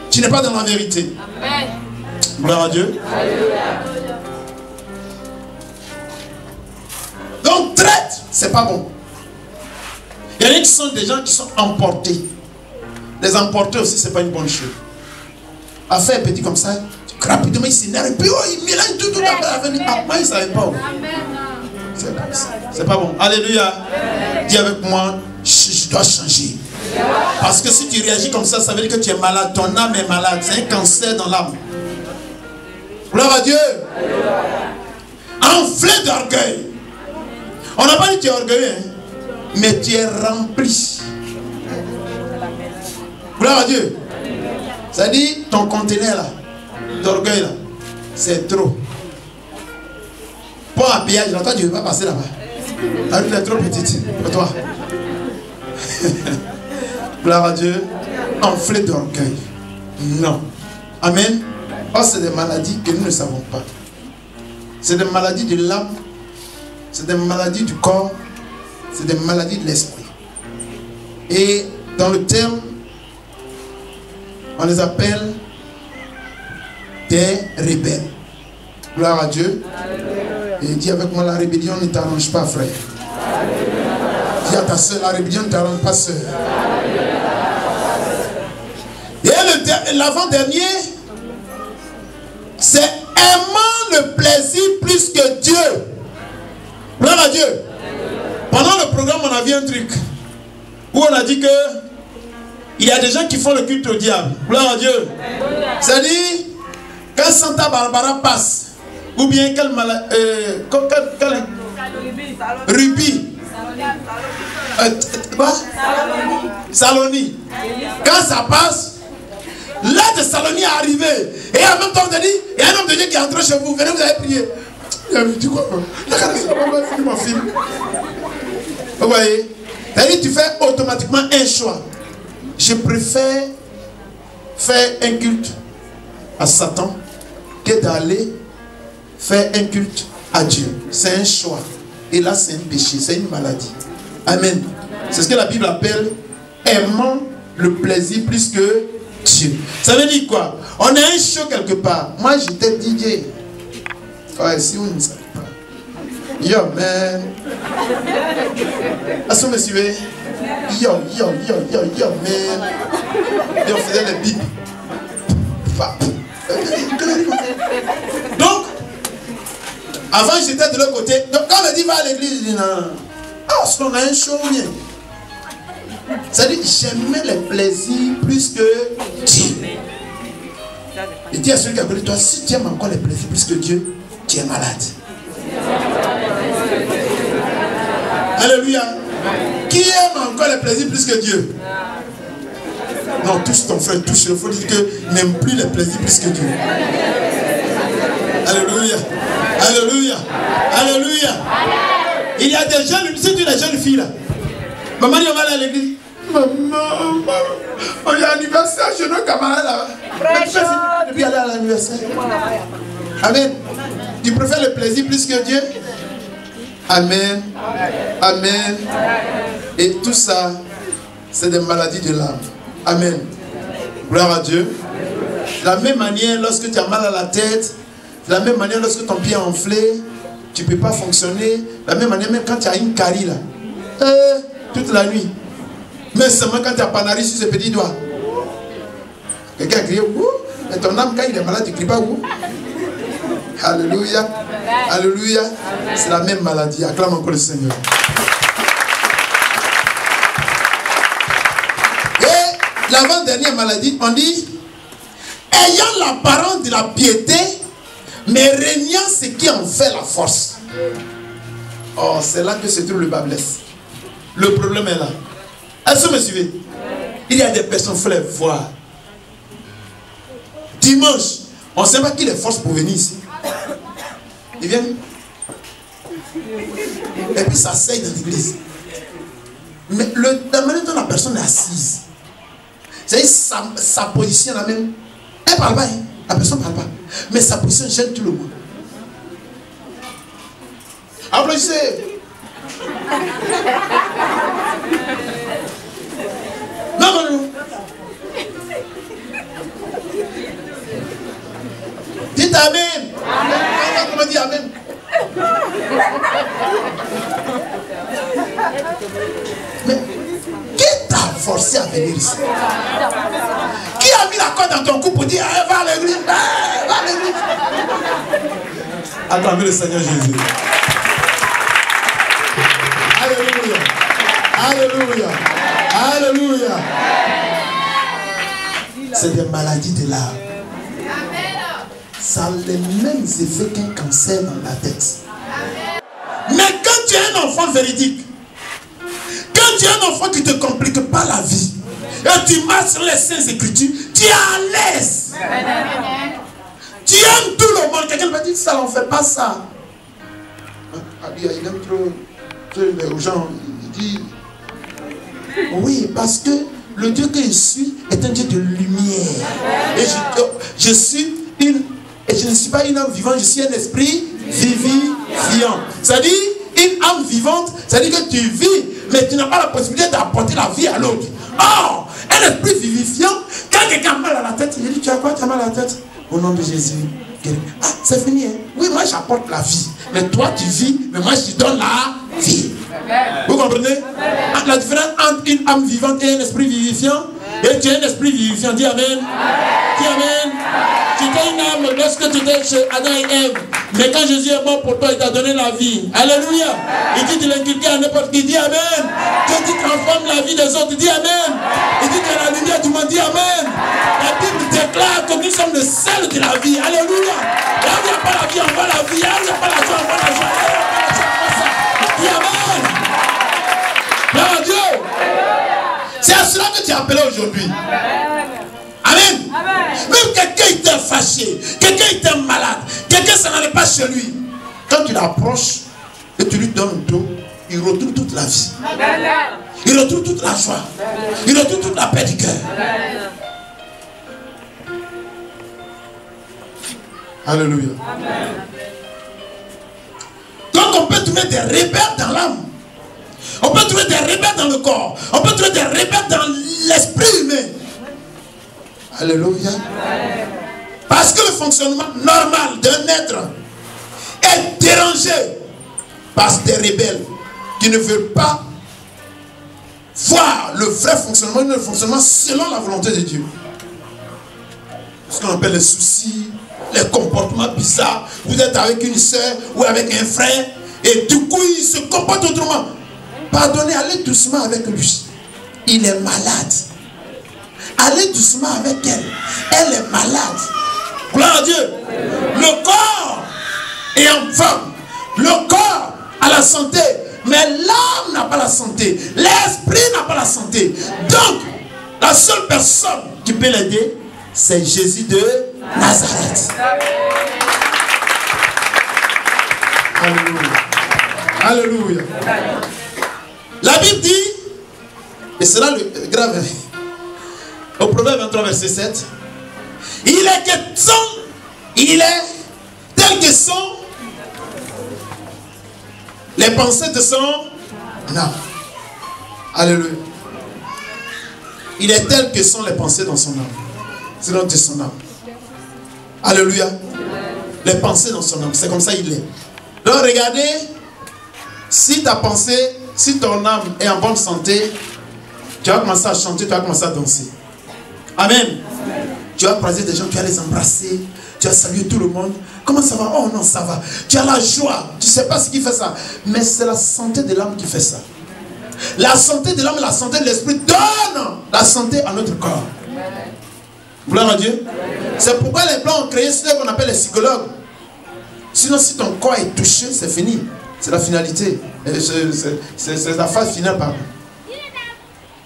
Tu n'es pas dans la vérité. Amen. Gloire à Dieu. Alléluia. Donc traite, c'est pas bon. Il y en a qui sont des gens qui sont emportés. Les emporter aussi, c'est pas une bonne chose. À faire un petit comme ça, rapidement il s'énerve, puis il mélange tout à venir. Ah, moi il ne savait pas. C'est comme ça. C'est pas bon. Alléluia. Dis avec moi, je dois changer. Parce que si tu réagis comme ça, ça veut dire que tu es malade. Ton âme est malade. C'est un cancer dans l'âme. Gloire à Dieu. Enflé d'orgueil. On n'a pas dit que tu es orgueilleux, hein? Mais tu es rempli. Gloire à Dieu. Ça dit, ton conteneur là, d'orgueil là, c'est trop. Pas un pillage, là, toi tu ne veux pas passer là-bas. La route est trop petite pour toi. Gloire à Dieu. Enflé d'orgueil. Non. Amen. Oh, c'est des maladies que nous ne savons pas. C'est des maladies de l'âme. C'est des maladies du corps. C'est des maladies de l'esprit. Et dans le terme, on les appelle des rebelles. Gloire à Dieu. Alléluia. Et dis avec moi, la rébellion ne t'arrange pas, frère. Alléluia. Dis à ta soeur, la rébellion ne t'arrange pas, soeur. Et l'avant-dernier, c'est aimant le plaisir plus que Dieu. Gloire à Dieu. Pendant le programme, on a vu un truc où on a dit que il y a des gens qui font le culte au diable. Gloire à Dieu. C'est-à-dire, quand Santa Barbara passe, ou bien quel Ruby. Saloni. Quand ça passe, l'aide de Saloni est arrivé. Et en même temps, on a dit, il y a un homme de Dieu qui est entré chez vous. Venez, vous avez prié. Il a dit quoi? Mon film. Vous voyez? C'est-à-dire, tu fais automatiquement un choix. Je préfère faire un culte à Satan que d'aller faire un culte à Dieu. C'est un choix. Et là, c'est un péché, c'est une maladie. Amen. C'est ce que la Bible appelle aimant le plaisir plus que Dieu. Ça veut dire quoi? On a un show quelque part. Moi, j'étais DJ. Ouais, si vous ne savez pas. Yo, man. Est-ce que vous me suivez? Yo, man. Et on faisait les bips. Donc, avant j'étais de l'autre côté. Donc, quand on me dit va à l'église, je dis non. Ah, parce qu'on a un show bien. C'est-à-dire, j'aimais les plaisirs plus que Dieu. Et dis à celui qui a connu toi, si tu aimes encore les plaisirs plus que Dieu, tu es malade. Alléluia. Qui aime encore les plaisirs plus que Dieu? Non, touche ton frère, touche. Il faut dire que n'aime plus les plaisirs plus que Dieu. Alléluia. Alléluia. Alléluia. Il y a des jeunes, c'est une jeune fille là. Maman, il va aller à l'église. Maman, il y a un anniversaire chez nos camarades là. Depuis aller à l'anniversaire. Amen. Tu préfères le plaisir plus que Dieu? Amen. Amen. Et tout ça, c'est des maladies de l'âme. Amen. Gloire à Dieu. De la même manière, lorsque tu as mal à la tête, de la même manière, lorsque ton pied est enflé, tu ne peux pas fonctionner. De la même manière, même quand tu as une carie là, toute la nuit. Mais seulement quand tu as panari sur ses petits doigts. Quelqu'un a crié, ouh, et ton âme, quand il est malade, tu ne cries pas, ouh. Alléluia. Alléluia. C'est la même maladie. Acclame encore le Seigneur. Et l'avant-dernière maladie, on dit, ayant l'apparence de la piété, mais régnant ce qui en fait la force. Oh, c'est là que se trouve le bas blesse. Le problème est là. Est-ce que vous me suivez? Il y a des personnes, il faut les voir. Dimanche, on ne sait pas qui les force pour venir ici. Ils viennent. Et puis ça saigne dans l'église. Mais la manière dont la personne est assise, c'est sa position là même. Elle ne parle pas, hein. La personne ne parle pas. Mais sa position gêne tout le monde. Applaudissez. Non, non, non. Dites Amen. Amen. Comment dire Amen? Mais qui t'a forcé à venir ici? Qui a mis la corde dans ton cou pour dire va à l'église? Va à l'église. Acclamez le Seigneur Jésus. Alléluia. Alléluia. Alléluia. C'est des maladies de l'âme. Ça a les mêmes effets qu'un cancer dans la tête. Mais quand tu es un enfant véridique, quand tu es un enfant qui ne te complique pas la vie, et tu marches sur les saintes écritures, tu es à l'aise. Tu aimes tout le monde. Quelqu'un m'a dit ça, on ne fait pas ça. Il aime trop les gens. Il dit oui, parce que le Dieu que je suis est un Dieu de lumière. Et je suis et je ne suis pas une âme vivante, je suis un esprit vivifiant. C'est-à-dire, une âme vivante, c'est-à-dire que tu vis, mais tu n'as pas la possibilité d'apporter la vie à l'autre. Or, un esprit vivifiant, quand quelqu'un a mal à la tête, il dit, tu as quoi, tu as mal à la tête? Au nom de Jésus. Ah, c'est fini. Hein? Oui, moi j'apporte la vie. Mais toi tu vis, mais moi je te donne la vie. Vous comprenez? La différence entre une âme vivante et un esprit vivifiant. Et tu es un esprit vivifiant. Dis Amen. Dis Amen. Tu étais une âme lorsque tu étais chez Adam et Ève. Mais quand Jésus est mort pour toi, il t'a donné la vie. Alléluia. Il dit de l'inculquer à n'importe qui. Dis Amen. Dieu dit transforme la vie des autres. Dis Amen. Il dit que la lumière du monde. Dis Amen. La Bible déclare que nous sommes le sel de la vie. Alléluia. Là où il n'y a pas la vie, on voit la vie. Là où il n'y a pas la joie, on voit la joie. Dis Amen. Gloire à Dieu. C'est à cela que tu es appelé aujourd'hui. Amen. Même quelqu'un était fâché, quelqu'un était malade, quelqu'un ça n'allait pas chez lui. Quand tu l'approches et tu lui donnes le dos, il retrouve toute la vie. Il retrouve toute la joie. Il retrouve toute la paix du cœur. Alléluia. Donc on peut trouver des rebelles dans l'âme. On peut trouver des rebelles dans le corps. On peut trouver des rebelles dans l'esprit humain. Alléluia. Parce que le fonctionnement normal d'un être est dérangé par des rebelles qui ne veulent pas voir le vrai fonctionnement, le fonctionnement selon la volonté de Dieu. Ce qu'on appelle les soucis, les comportements bizarres. Vous êtes avec une soeur ou avec un frère et du coup il se comporte autrement. Pardonnez, allez doucement avec lui. Il est malade. Allez doucement avec elle. Elle est malade. Gloire à Dieu. Le corps est en forme. Le corps a la santé. Mais l'âme n'a pas la santé. L'esprit n'a pas la santé. Donc, la seule personne qui peut l'aider, c'est Jésus de Nazareth. Alléluia. Alléluia. La Bible dit, et c'est là le grave, au Proverbe 23, verset 7, il est tel que sont les pensées de son âme. Alléluia. Il est tel que sont les pensées dans son âme. C'est dans son âme. Alléluia. Les pensées dans son âme. C'est comme ça il est. Donc regardez, si ta pensée, si ton âme est en bonne santé, tu vas commencer à chanter, tu vas commencer à danser. Amen. Tu vas croiser des gens, tu vas les embrasser, tu vas saluer tout le monde. Comment ça va? Oh non, ça va. Tu as la joie. Tu ne sais pas ce qui fait ça. Mais c'est la santé de l'âme qui fait ça. La santé de l'âme et la santé de l'esprit donnent la santé à notre corps. Gloire à Dieu. C'est pourquoi les Blancs ont créé ce qu'on appelle les psychologues. Sinon, si ton corps est touché, c'est fini. C'est la finalité. C'est la phase finale, pardon.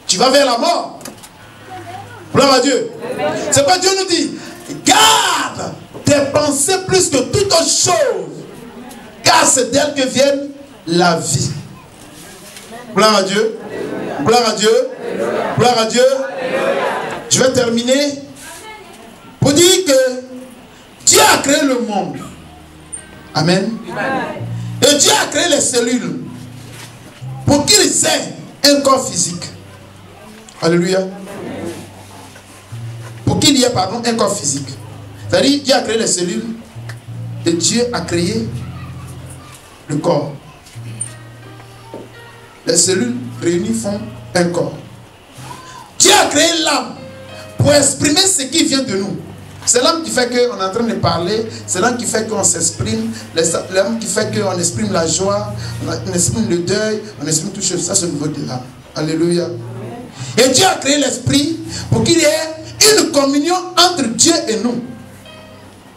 Tu vas vers la mort. Gloire à Dieu. C'est quoi Dieu nous dit? Garde tes pensées plus que toute autre chose. Car c'est d'elle que vienne la vie. Gloire à Dieu. Gloire à Dieu. Gloire à Dieu. Je vais terminer pour dire que Dieu a créé le monde. Amen. Et Dieu a créé les cellules pour qu'ils aient un corps physique. Alléluia. Pour qu'il y ait, pardon, un corps physique. C'est-à-dire, Dieu a créé les cellules et Dieu a créé le corps. Les cellules réunies font un corps. Dieu a créé l'âme pour exprimer ce qui vient de nous. C'est l'âme qui fait qu'on est en train de parler, c'est l'âme qui fait qu'on s'exprime, l'âme qui fait qu'on exprime la joie, on exprime le deuil, on exprime tout ça, c'est au niveau de l'âme. Alléluia. Et Dieu a créé l'esprit pour qu'il y ait une communion entre Dieu et nous.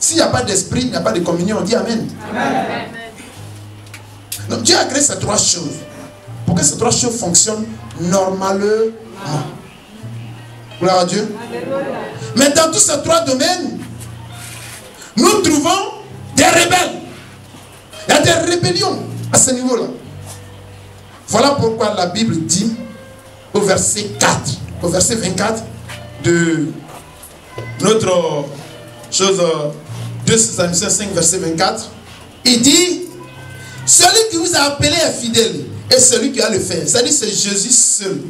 S'il n'y a pas d'esprit, il n'y a pas de communion, on dit Amen. Amen. Donc Dieu a créé ces trois choses pour que ces trois choses fonctionnent normalement. Gloire à Dieu. Mais dans tous ces trois domaines, nous trouvons des rebelles. Il y a des rébellions à ce niveau-là. Voilà pourquoi la Bible dit au verset 4, au verset 24 de notre chose 2 Samuel 5, verset 24, il dit: celui qui vous a appelé est fidèle et celui qui a le fait. C'est-à-dire c'est Jésus seul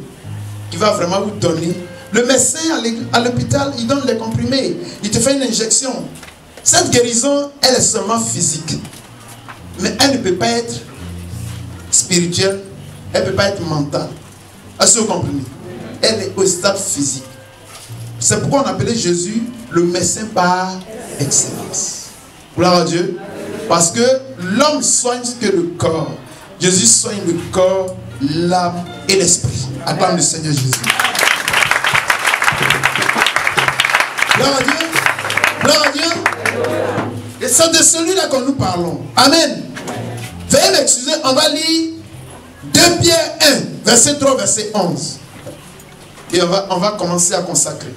qui va vraiment vous donner. Le médecin à l'hôpital, il donne les comprimés, il te fait une injection. Cette guérison, elle est seulement physique. Mais elle ne peut pas être spirituelle, elle ne peut pas être mentale. Est-ce que vous comprenez? Elle est au stade physique. C'est pourquoi on appelait Jésus le médecin par excellence. Gloire à Dieu. Parce que l'homme soigne que le corps. Jésus soigne le corps, l'âme et l'esprit. Acclame le Seigneur Jésus. Gloire à Dieu. Gloire à Dieu. Et c'est de celui-là que nous parlons. Amen. Veuillez m'excuser, on va lire 2 Pierre 1, verset 3, verset 11. Et on va commencer à consacrer.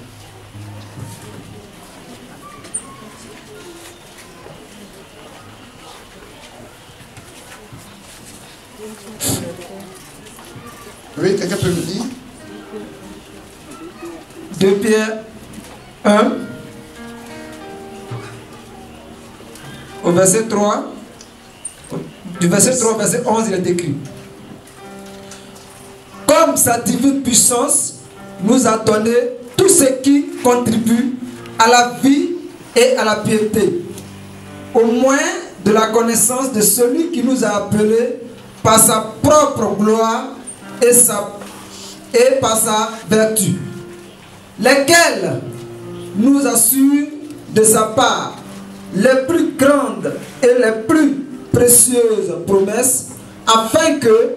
Oui, quelqu'un peut me dire? 2 Pierre 1, au verset 3, du verset 3 au verset 11, il est écrit: comme sa divine puissance nous a donné tout ce qui contribue à la vie et à la piété, au moins de la connaissance de celui qui nous a appelés par sa propre gloire et par sa vertu, lesquels nous assurent de sa part les plus grandes et les plus précieuses promesses, afin que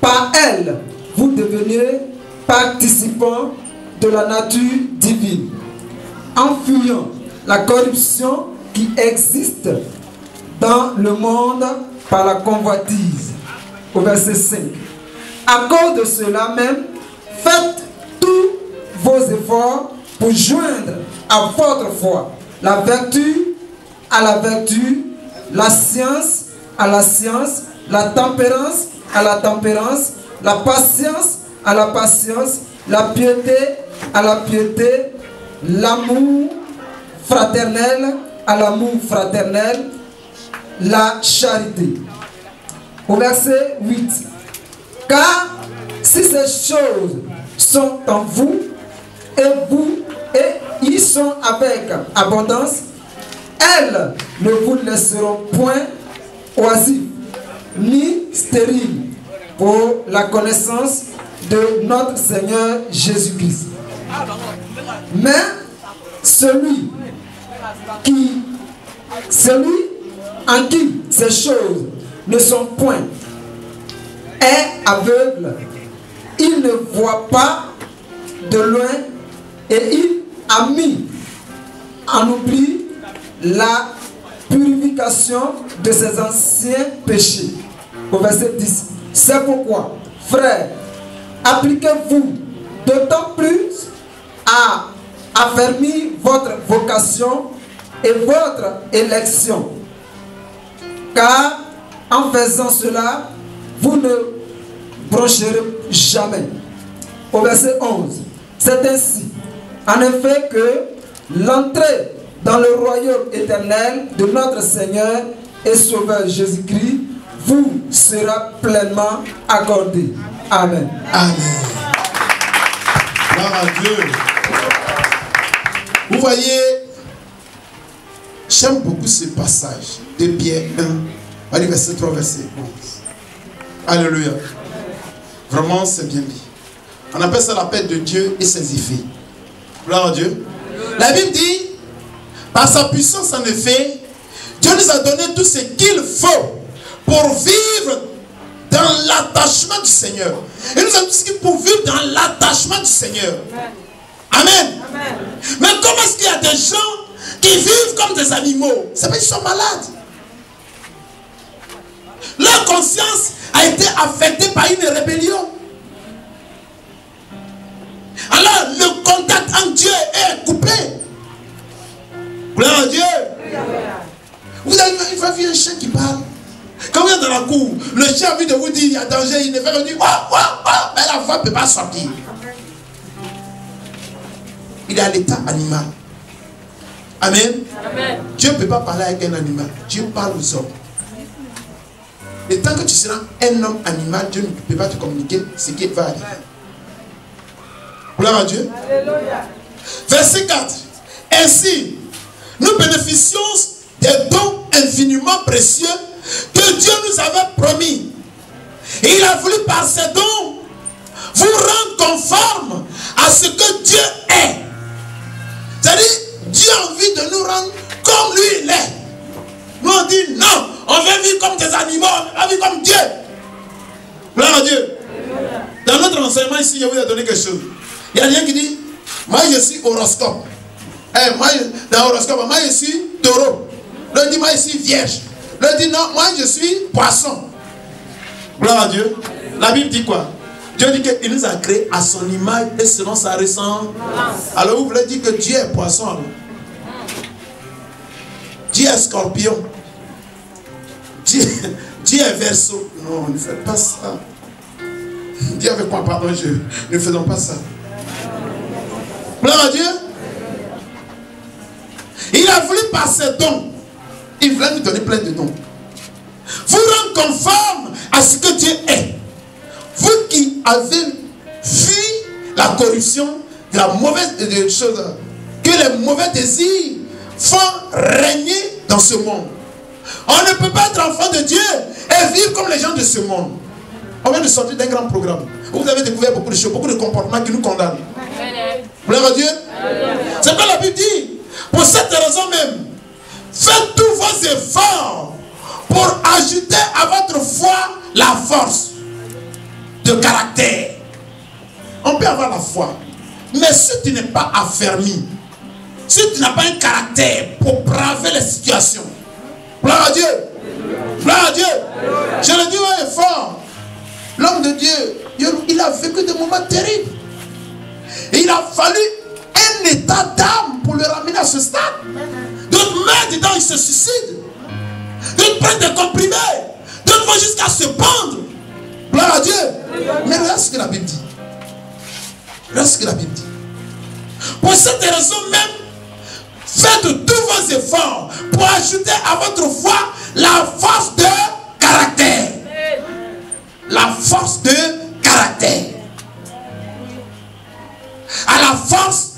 par elles vous deveniez participants de la nature divine, en fuyant la corruption qui existe dans le monde par la convoitise. au verset 5. À cause de cela même, faites tous vos efforts pour joindre à votre foi la vertu à la vertu, la science à la science, la tempérance à la tempérance, la patience à la patience, la piété à la piété, l'amour fraternel à l'amour fraternel, la charité. Au verset 8. Car si ces choses sont en vous et ils sont avec abondance, elles ne vous laisseront point oisifs ni stériles pour la connaissance de notre Seigneur Jésus-Christ. Mais celui en qui ces choses ne sont point est aveugle, il ne voit pas de loin et il a mis en oubli la purification de ses anciens péchés. Au verset 10. C'est pourquoi, frères, appliquez-vous d'autant plus à affermir votre vocation et votre élection. Car en faisant cela, vous ne broncherez jamais. Au verset 11. C'est ainsi, en effet, que l'entrée dans le royaume éternel de notre Seigneur et Sauveur Jésus-Christ vous sera pleinement accordée. Amen. Amen. Gloire à Dieu. Vous voyez, j'aime beaucoup ce passage de Pierre 1, verset 3, verset 11. Alléluia. Vraiment, c'est bien dit. On appelle ça la paix de Dieu et ses effets. Gloire à Dieu. La Bible dit, par sa puissance en effet, Dieu nous a donné tout ce qu'il faut pour vivre dans l'attachement du Seigneur. Il nous a dit tout ce qu'il faut pour vivre dans l'attachement du Seigneur. Amen. Amen. Mais comment est-ce qu'il y a des gens qui vivent comme des animaux? C'est parce qu'ils sont malades. Leur conscience a été affectée par une rébellion. Alors le contact entre Dieu est coupé. Gloire à Dieu. Vous avez une fois vu un chien qui parle. Quand vous êtes dans la cour, le chien a envie de vous dire il y a danger, il ne fait que dire mais la voix ne peut pas sortir. Il est à l'état animal. Amen. Amen. Dieu ne peut pas parler avec un animal. Dieu parle aux hommes. Et tant que tu seras un homme animal, Dieu ne peut pas te communiquer ce qui va arriver. Gloire à Dieu. Alléluia. Verset 4. Ainsi, nous bénéficions des dons infiniment précieux que Dieu nous avait promis. Et il a voulu par ces dons vous rendre conforme à ce que Dieu est. C'est-à-dire, Dieu a envie de nous rendre comme lui il est. Nous on dit non, on veut vivre comme des animaux, on veut vivre comme Dieu. Gloire à Dieu. Dans notre enseignement ici, je vous ai donné quelque chose. Il y a quelqu'un qui dit, moi je suis horoscope. Moi, dans l'horoscope, moi je suis taureau. L'autre dit, moi je suis vierge. L'autre dit, non, moi je suis poisson. Gloire à Dieu. La Bible dit quoi? Dieu dit qu'il nous a créés à son image et selon sa ressemblance. Alors vous voulez dire que Dieu est poisson alors? Dieu est scorpion. Dieu est verseau. Non, ne faites pas ça. Dieu avec quoi? Pardon, ne faisons pas ça. Gloire à Dieu. Il a voulu par ses dons. Il voulait nous donner plein de dons. Vous rendre conforme à ce que Dieu est. Vous qui avez fui la corruption de la mauvaise chose, que les mauvais désirs font régner dans ce monde. On ne peut pas être enfant de Dieu et vivre comme les gens de ce monde. On vient de sortir d'un grand programme. Vous avez découvert beaucoup de choses, beaucoup de comportements qui nous condamnent. Gloire à Dieu. C'est ce que la Bible dit. Pour cette raison même, faites tous vos efforts pour ajouter à votre foi la force de caractère. On peut avoir la foi, mais si tu n'es pas affermi, si tu n'as pas un caractère pour braver les situations, gloire à Dieu, gloire à Dieu. Je le dis haut et fort, l'homme de Dieu, il a vécu des moments terribles. Et il a fallu un état d'âme pour le ramener à ce stade. D'autres meurent dedans, ils se suicident. D'autres prennent des comprimés. D'autres vont jusqu'à se pendre. Gloire à Dieu. Mais regarde ce que la Bible dit. Regarde ce que la Bible dit. Pour cette raison même, faites tous vos efforts pour ajouter à votre foi la force de caractère. La force de caractère. À la force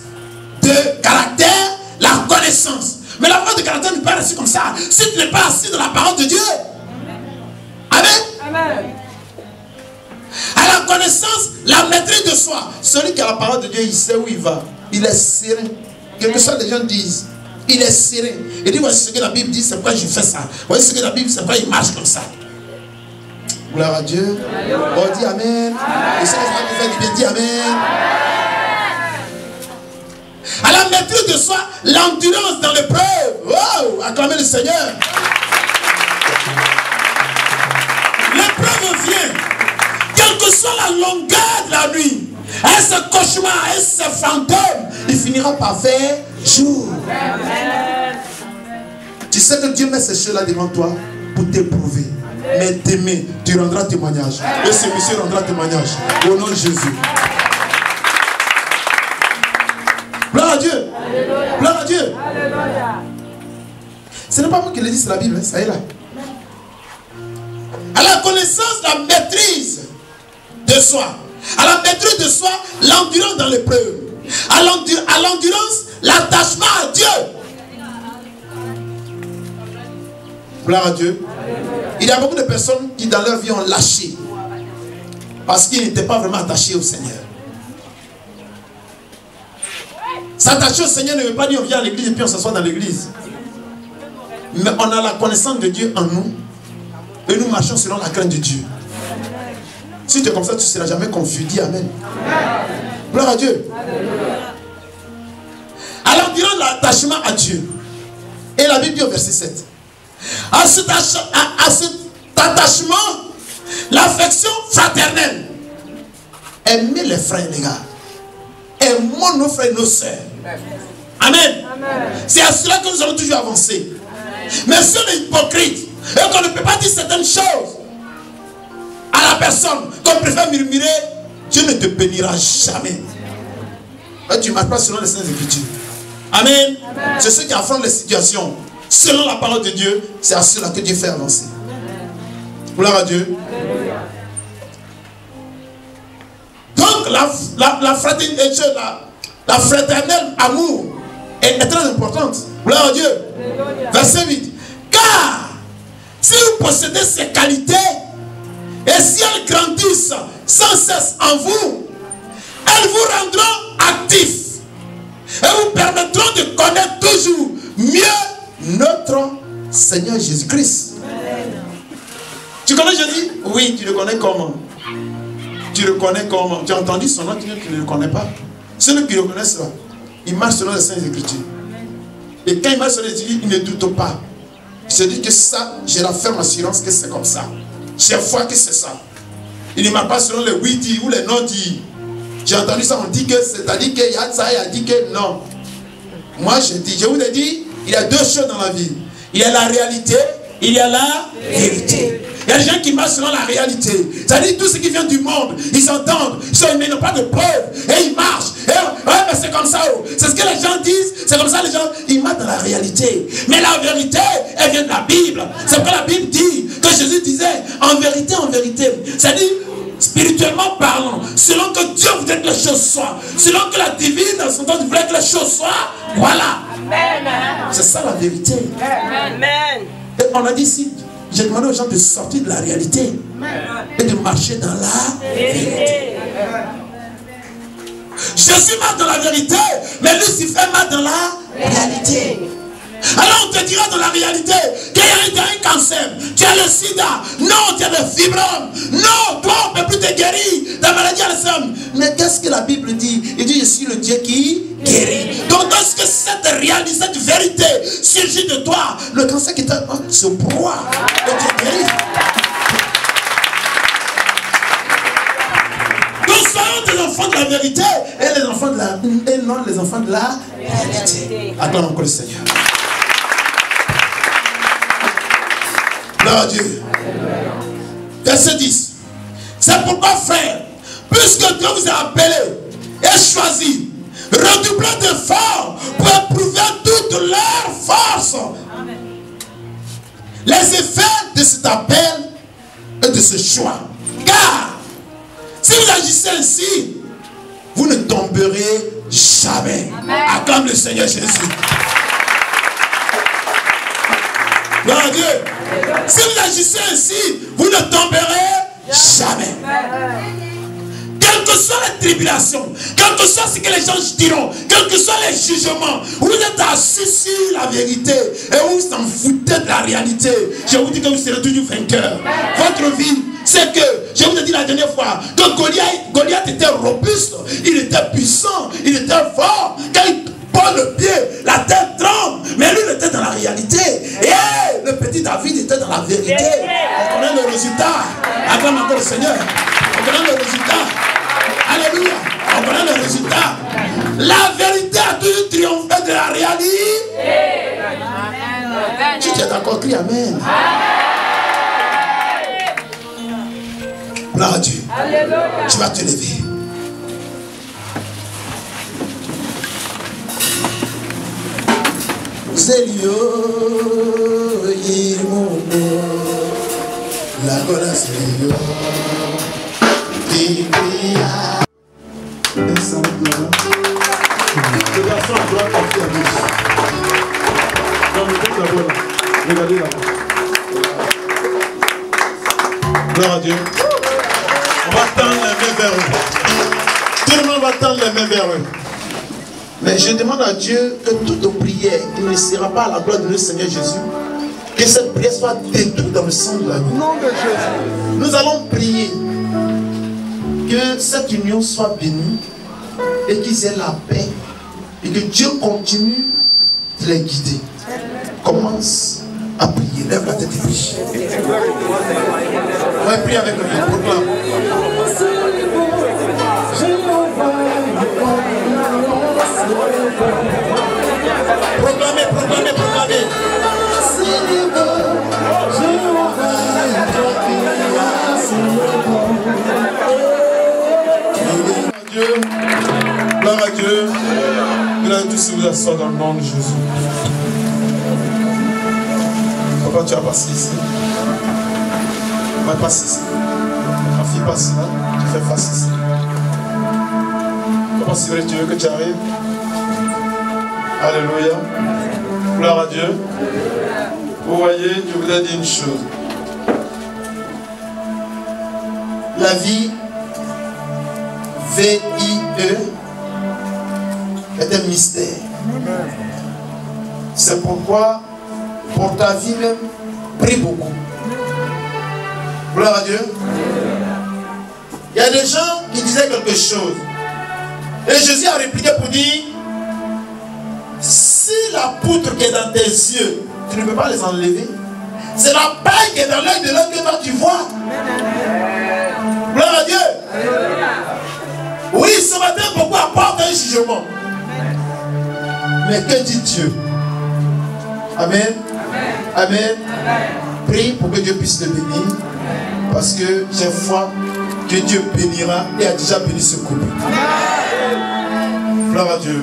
de caractère, la connaissance. Mais la force de caractère ne peut pas rester comme ça si tu n'es pas assis dans la parole de Dieu. Amen. Amen. À la connaissance, la maîtrise de soi. Celui qui a la parole de Dieu, il sait où il va. Il est serein. Quelque chose les gens disent. Il est serein. Il dit, voici ce que la Bible dit, c'est pourquoi je fais ça. Voici ce que la Bible dit, c'est pourquoi il marche comme ça. Gloire à Dieu. On dit Amen. Et ça va faire du bien, dit Amen. À la maîtrise de soi, l'endurance dans l'épreuve. Wow, acclamez le Seigneur. L'épreuve vient. Quelle que soit la longueur de la nuit, et ce cauchemar, et ce fantôme, il finira par faire jour. Amen. Tu sais que Dieu met ces choses-là devant toi pour t'éprouver. Mais t'aimer, tu rendras témoignage. Et ce monsieur rendra témoignage. Au nom de Jésus. Gloire à Dieu. Alléluia. Gloire à Dieu. Alléluia. Ce n'est pas moi qui le dis, c'est la Bible. Ça y est là. À la connaissance, la maîtrise de soi. À la maîtrise de soi, l'endurance dans l'épreuve. À l'endurance, l'attachement à Dieu. Gloire à Dieu. Il y a beaucoup de personnes qui dans leur vie ont lâché. Parce qu'ils n'étaient pas vraiment attachés au Seigneur. S'attacher au Seigneur ne veut pas dire on vient à l'église et puis on s'assoit dans l'église. Mais on a la connaissance de Dieu en nous. Et nous marchons selon la crainte de Dieu. Si tu es comme ça, tu ne seras jamais confus. Dis Amen. Gloire à Dieu. Alors, durant l'attachement à Dieu, et la Bible dit au verset 7, à cet attachement, l'affection fraternelle. Aimez les frères, les gars. Aimons nos frères et nos sœurs. Amen. C'est à cela que nous allons toujours avancer. Mais si on est hypocrite et qu'on ne peut pas dire certaines choses à la personne, qu'on préfère murmurer, Dieu ne te bénira jamais. Et tu ne marches pas selon les Saintes Écritures. Amen. C'est ceux qui affrontent les situations selon la parole de Dieu. C'est à cela que Dieu fait avancer. Gloire à Dieu. Donc la fraternelle amour est très importante. Gloire à Dieu. Verset 8. Car si vous possédez ces qualités et si elles grandissent sans cesse en vous, elles vous rendront actifs et vous permettront de connaître toujours mieux notre Seigneur Jésus-Christ. Tu connais Jésus? Oui, tu le connais comment? Tu le connais comment? Tu as entendu son nom, tu ne le connais pas. Ceux qui le connaissent, ils marchent selon les Saintes Écritures. Et quand ils marchent selon les Écritures, ils ne doutent pas. Ils se disent que ça, j'ai la ferme assurance que c'est comme ça. J'ai foi que c'est ça. Ils ne marchent pas selon les oui-dits ou les non-dits. J'ai entendu ça, on dit que c'est-à-dire qu'il y a ça, il a dit que non. Moi, je vous ai dit, il y a deux choses dans la vie. Il y a la réalité, il y a la vérité. Il y a des gens qui marchent selon la réalité. C'est-à-dire tout ce qui vient du monde, ils entendent, ils n'ont pas de preuves, et ils marchent. Et, ouais, mais c'est comme ça. C'est ce que les gens disent, c'est comme ça les gens, ils marchent dans la réalité. Mais la vérité, elle vient de la Bible. C'est pourquoi la Bible dit, que Jésus disait, en vérité, c'est-à-dire, spirituellement parlant, selon que Dieu voudrait que les choses soient, selon que la divine dans son temps voudrait que les choses soient, voilà. C'est ça la vérité. Amen. Et on a dit ici, j'ai demandé aux gens de sortir de la réalité et de marcher dans la vérité. Jésus marche dans la vérité, mais Lucifer marche dans la réalité. Alors on te dira dans la réalité qu'il y a un cancer, tu as le sida, non, tu as le fibrome, non, toi on ne peut plus te guérir, ta maladie à l'âme. Mais qu'est-ce que la Bible dit? Il dit, je suis le Dieu qui guérit. Donc lorsque cette réalité, cette vérité surgit de toi, le cancer qui t'a se broie et tu guéris. des enfants de la vérité et les enfants de la... Et non les enfants de la réalité. Acclame encore le Seigneur. Gloire à Dieu. Verset 10. C'est pourquoi, frère, puisque Dieu vous a appelé et choisi, redoublez d'efforts pour éprouver toute leur force. Amen. Les effets de cet appel et de ce choix. Car si vous agissez ainsi, vous ne tomberez jamais. Amen. Acclame le Seigneur Jésus. Gloire à Dieu. Si vous agissez ainsi, vous ne tomberez jamais. Quelles que soient les tribulations, quel que soit ce que les gens diront, quels que soient les jugements, vous êtes assis sur la vérité et vous s'en foutez de la réalité. Je vous dis que vous serez toujours vainqueur. Votre vie, c'est que, je vous ai dit la dernière fois, que Goliath était robuste, il était puissant, il était fort. Quand il pose le pied, la tête tremble, mais lui il était dans la réalité. Et le petit David était dans la vérité. On connaît le résultat. Acclame encore le Seigneur. On connaît le résultat. Alléluia. On connaît le résultat. La vérité a toujours triomphé de la réalité. Amen. Si tu es d'accord, crie Amen. Gloire à Dieu. Alléluia. Tu vas te lever. Zélio, Yimomo, la gola Zélio, Tibia. Le garçon doit porter à gauche. Non, mais la voilà. Regardez là-bas. Gloire à Dieu. On va tendre les mains vers eux. Tout le monde va tendre les mains vers eux. Mais je demande à Dieu que toute prière qui ne sera pas à la gloire de notre Seigneur Jésus, que cette prière soit détruite dans le sang de l'agneau. Nom de Jésus. Nous allons prier que cette union soit bénie et qu'ils aient la paix et que Dieu continue de les guider. Commence à prier. Lève la tête et prie. Ouais, prie avec nous. Proclame. Proclamez, proclamez, proclamez. Dieu, gloire à Dieu. Gloire à Dieu si vous asseoir dans le nom de Jésus. Papa, tu as passé ici. Va passer ici. Ma fille passe là. Tu fais face ici. Comment si vrai tu veux que tu arrives? Alléluia. Gloire à Dieu. Vous voyez, je vous ai dit une chose. La vie, V-I-E, est un mystère. C'est pourquoi, pour ta vie même, prie beaucoup. Gloire à Dieu. Il y a des gens qui disaient quelque chose. Et Jésus a répliqué pour dire, si la poutre qui est dans tes yeux, tu ne peux pas les enlever, c'est la paille qui est dans l'œil de l'homme que toi tu vois. Gloire à Dieu. Oui, ce matin, beaucoup apportent un jugement. Mais que dit Dieu? Amen. Amen. Prie pour que Dieu puisse te bénir. Parce que j'ai foi que Dieu bénira et a déjà béni ce couple. Gloire à Dieu.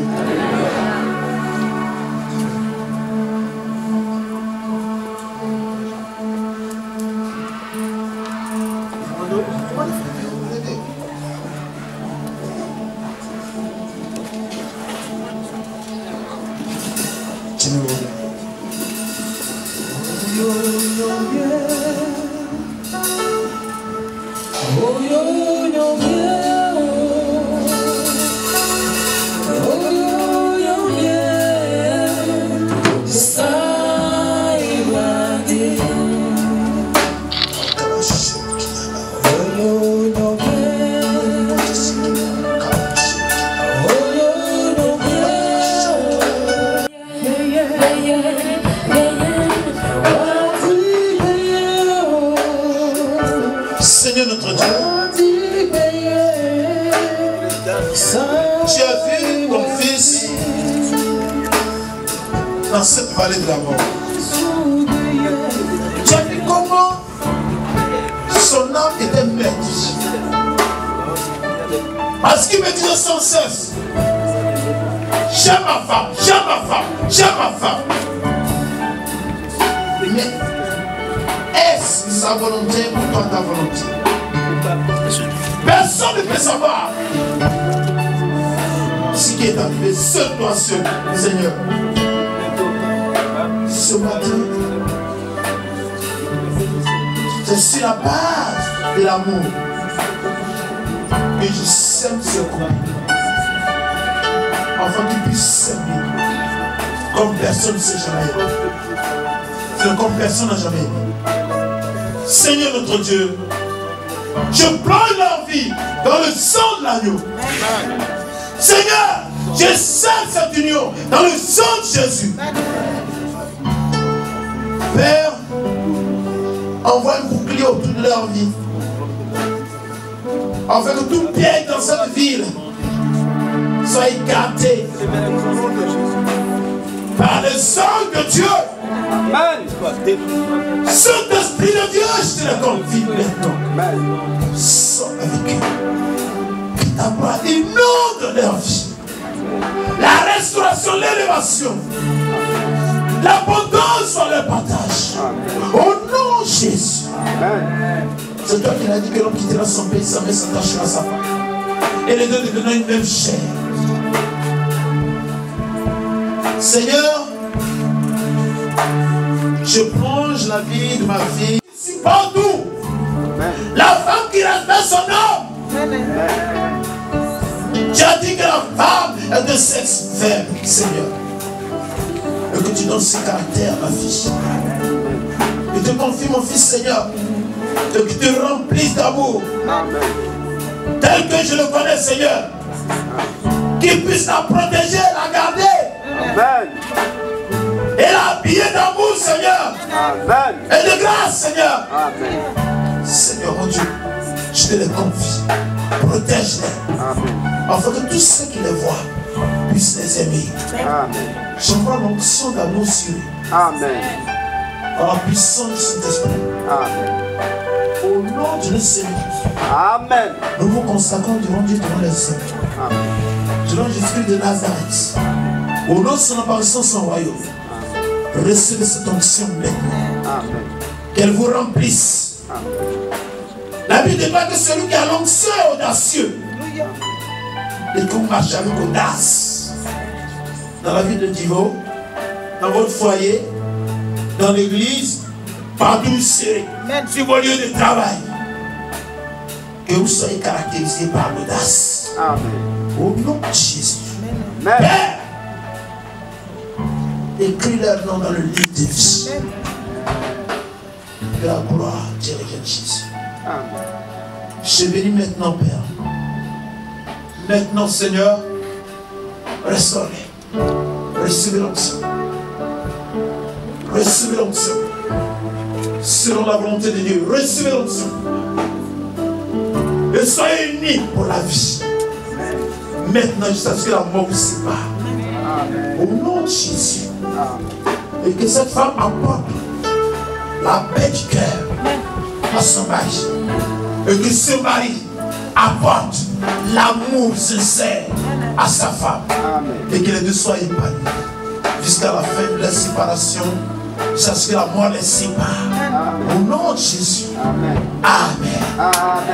Yeah. Tu as vu ton fils dans cette vallée de la mort. Tu as vu comment son âme était maîtrisée. Parce qu'il me disait sans cesse, j'aime ma femme, j'aime ma femme, j'aime ma femme. Mais est-ce sa volonté ou pas ta volonté? Personne ne peut savoir ce qui est arrivé. Seul toi, seul, Seigneur. Ce matin, c'est sur la base de l'amour que je sème ce couple, afin qu'il puisse s'aimer comme personne ne s'est jamais aimé. Comme personne n'a jamais aimé. Seigneur notre Dieu, je plonge leur vie dans le sang de l'agneau. Seigneur, je scelle cette union dans le sang de Jésus. Père, envoie un bouclier autour de leur vie, afin que tout piège dans cette ville soit écarté par le sang de Dieu. Saint-Esprit de Dieu, je te le confie maintenant. Sois avec eux. Que ta voix inonde leur vie. La restauration, l'élévation, l'abondance soit leur partage. Au nom de Jésus. C'est toi qui l'as dit que l'homme quittera son pays, sa mère s'attachera à sa femme. Et les deux deviendront une même chair. Seigneur, je plonge la vie de ma fille partout. La femme qui respecte son homme. Tu as dit que la femme est de sexe faible, Seigneur. Et que tu donnes ce caractère à ma fille. Et te confie mon fils, Seigneur. Et que tu te remplisses d'amour. Tel que je le connais, Seigneur. Qu'il puisse la protéger, la garder. Amen. Et l'habiller d'amour, Seigneur. Amen. Et de grâce, Seigneur. Amen. Seigneur, mon Dieu, je te les confie. Protège-les. Amen. Afin que tous ceux qui les voient puissent les aimer. Amen. J'envoie l'onction d'amour sur eux. Amen. Par la puissance du Saint-Esprit. Amen. Au nom de notre Seigneur. Amen. Nous vous consacrons devant Dieu, devant les saints. Amen. Devant Jésus de Nazareth. Au nom de son apparition, son royaume. Recevez cette onction maintenant. Amen. Qu'elle vous remplisse. Amen. La Bible déclare que celui qui a l'onction est audacieux. Et que vous marchez avec audace. Dans la vie de Divo, dans votre foyer, dans l'église, partout où vous serez, sur vos lieux de travail. Que vous soyez caractérisés par l'audace. Amen. Au nom de Jésus. Amen. Père, écris leur nom dans le livre de vie. Que la gloire te revienne, Jésus. Amen. Je bénis maintenant, Père. Maintenant, Seigneur, restaurez. Recevez l'onction. Recevez l'onction. Selon la volonté de Dieu, recevez l'onction. Et soyez unis pour la vie. Maintenant, jusqu'à ce que la mort vous sépare. Au nom de Jésus. Et que cette femme apporte la paix du cœur à son mari. Et que ce mari apporte l'amour sincère à sa femme. Et que les deux soient épanouis jusqu'à la fin de la séparation, jusqu'à ce que la mort les sépare. Au nom de Jésus. Amen. Amen. Amen.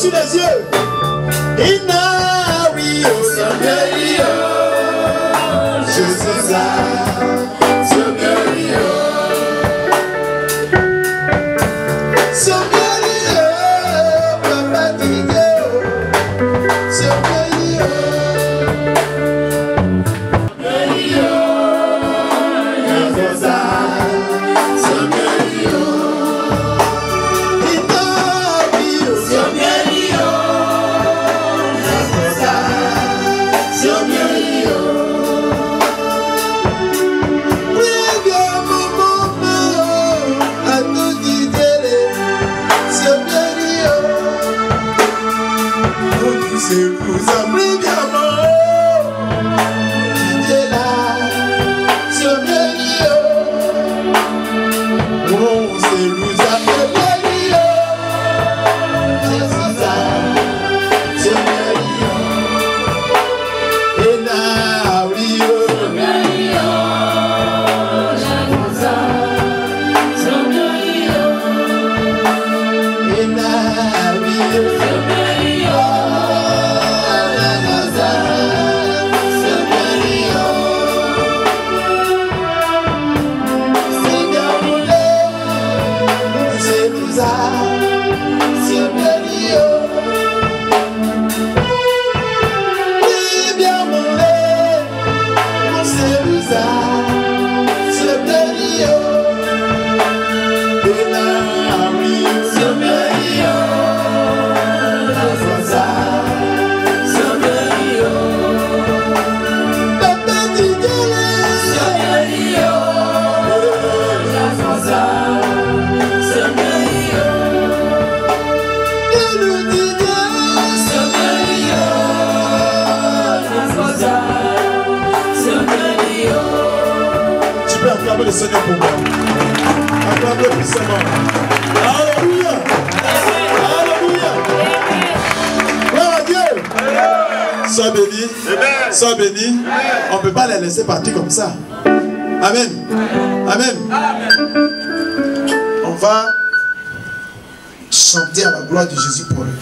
Les yeux. acclamer le Seigneur pour moi. Acclamez puissamment. Alléluia. Alléluia. Gloire à Dieu. Sois béni. Sois béni. On ne peut pas les laisser partir comme ça. Amen. Amen. On va chanter à la gloire de Jésus pour eux.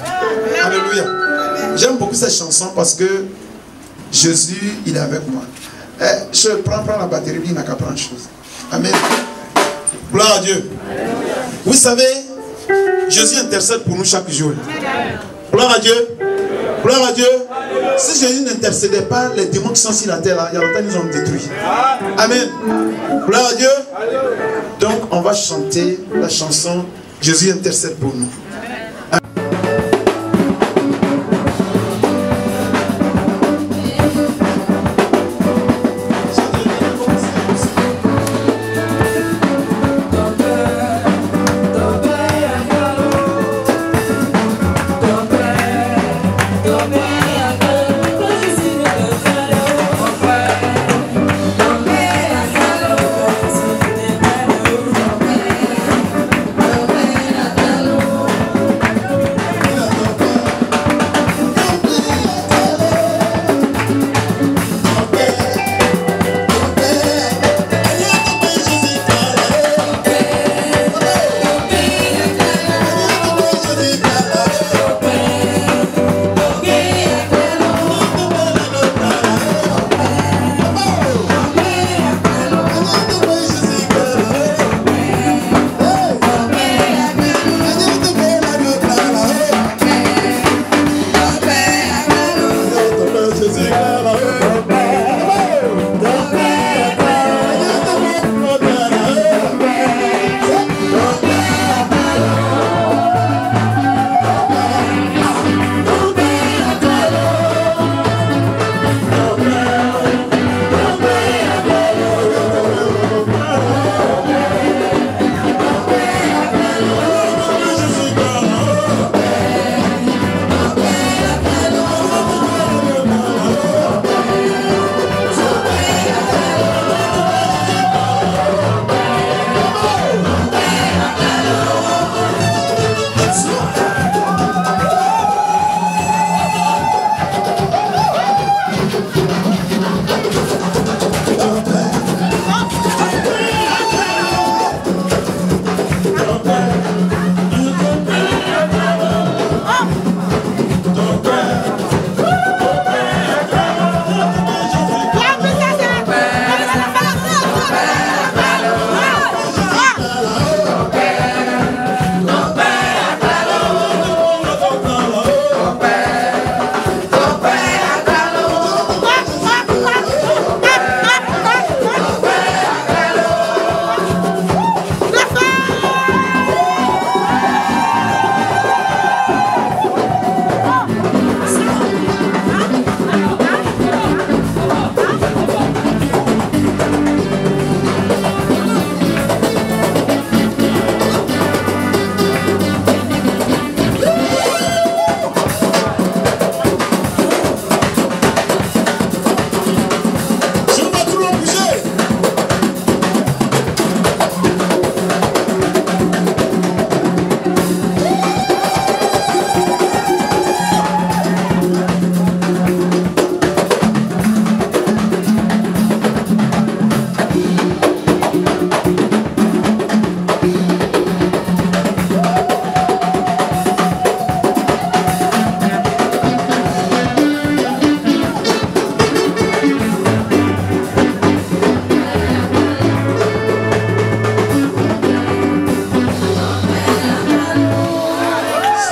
Alléluia. J'aime beaucoup cette chanson parce que Jésus, il est avec moi. Je prends la batterie, il n'a qu'à prendre chose. Amen. Gloire à Dieu. Vous savez, Jésus intercède pour nous chaque jour. Gloire à Dieu. Gloire à Dieu. Si Jésus n'intercédait pas, les démons qui sont sur la terre, il y a longtemps, ils ont détruit. Amen. Gloire à Dieu. Donc, on va chanter la chanson Jésus intercède pour nous. Oh,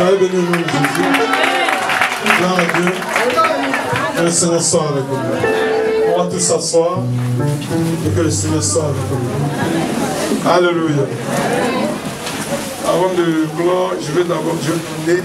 Soyez bénis au nom de Jésus. Gloire à Dieu. Que le Seigneur soit avec vous. On va tous s'asseoir et que le Seigneur soit avec vous. Alléluia. Avant de clore, je vais demander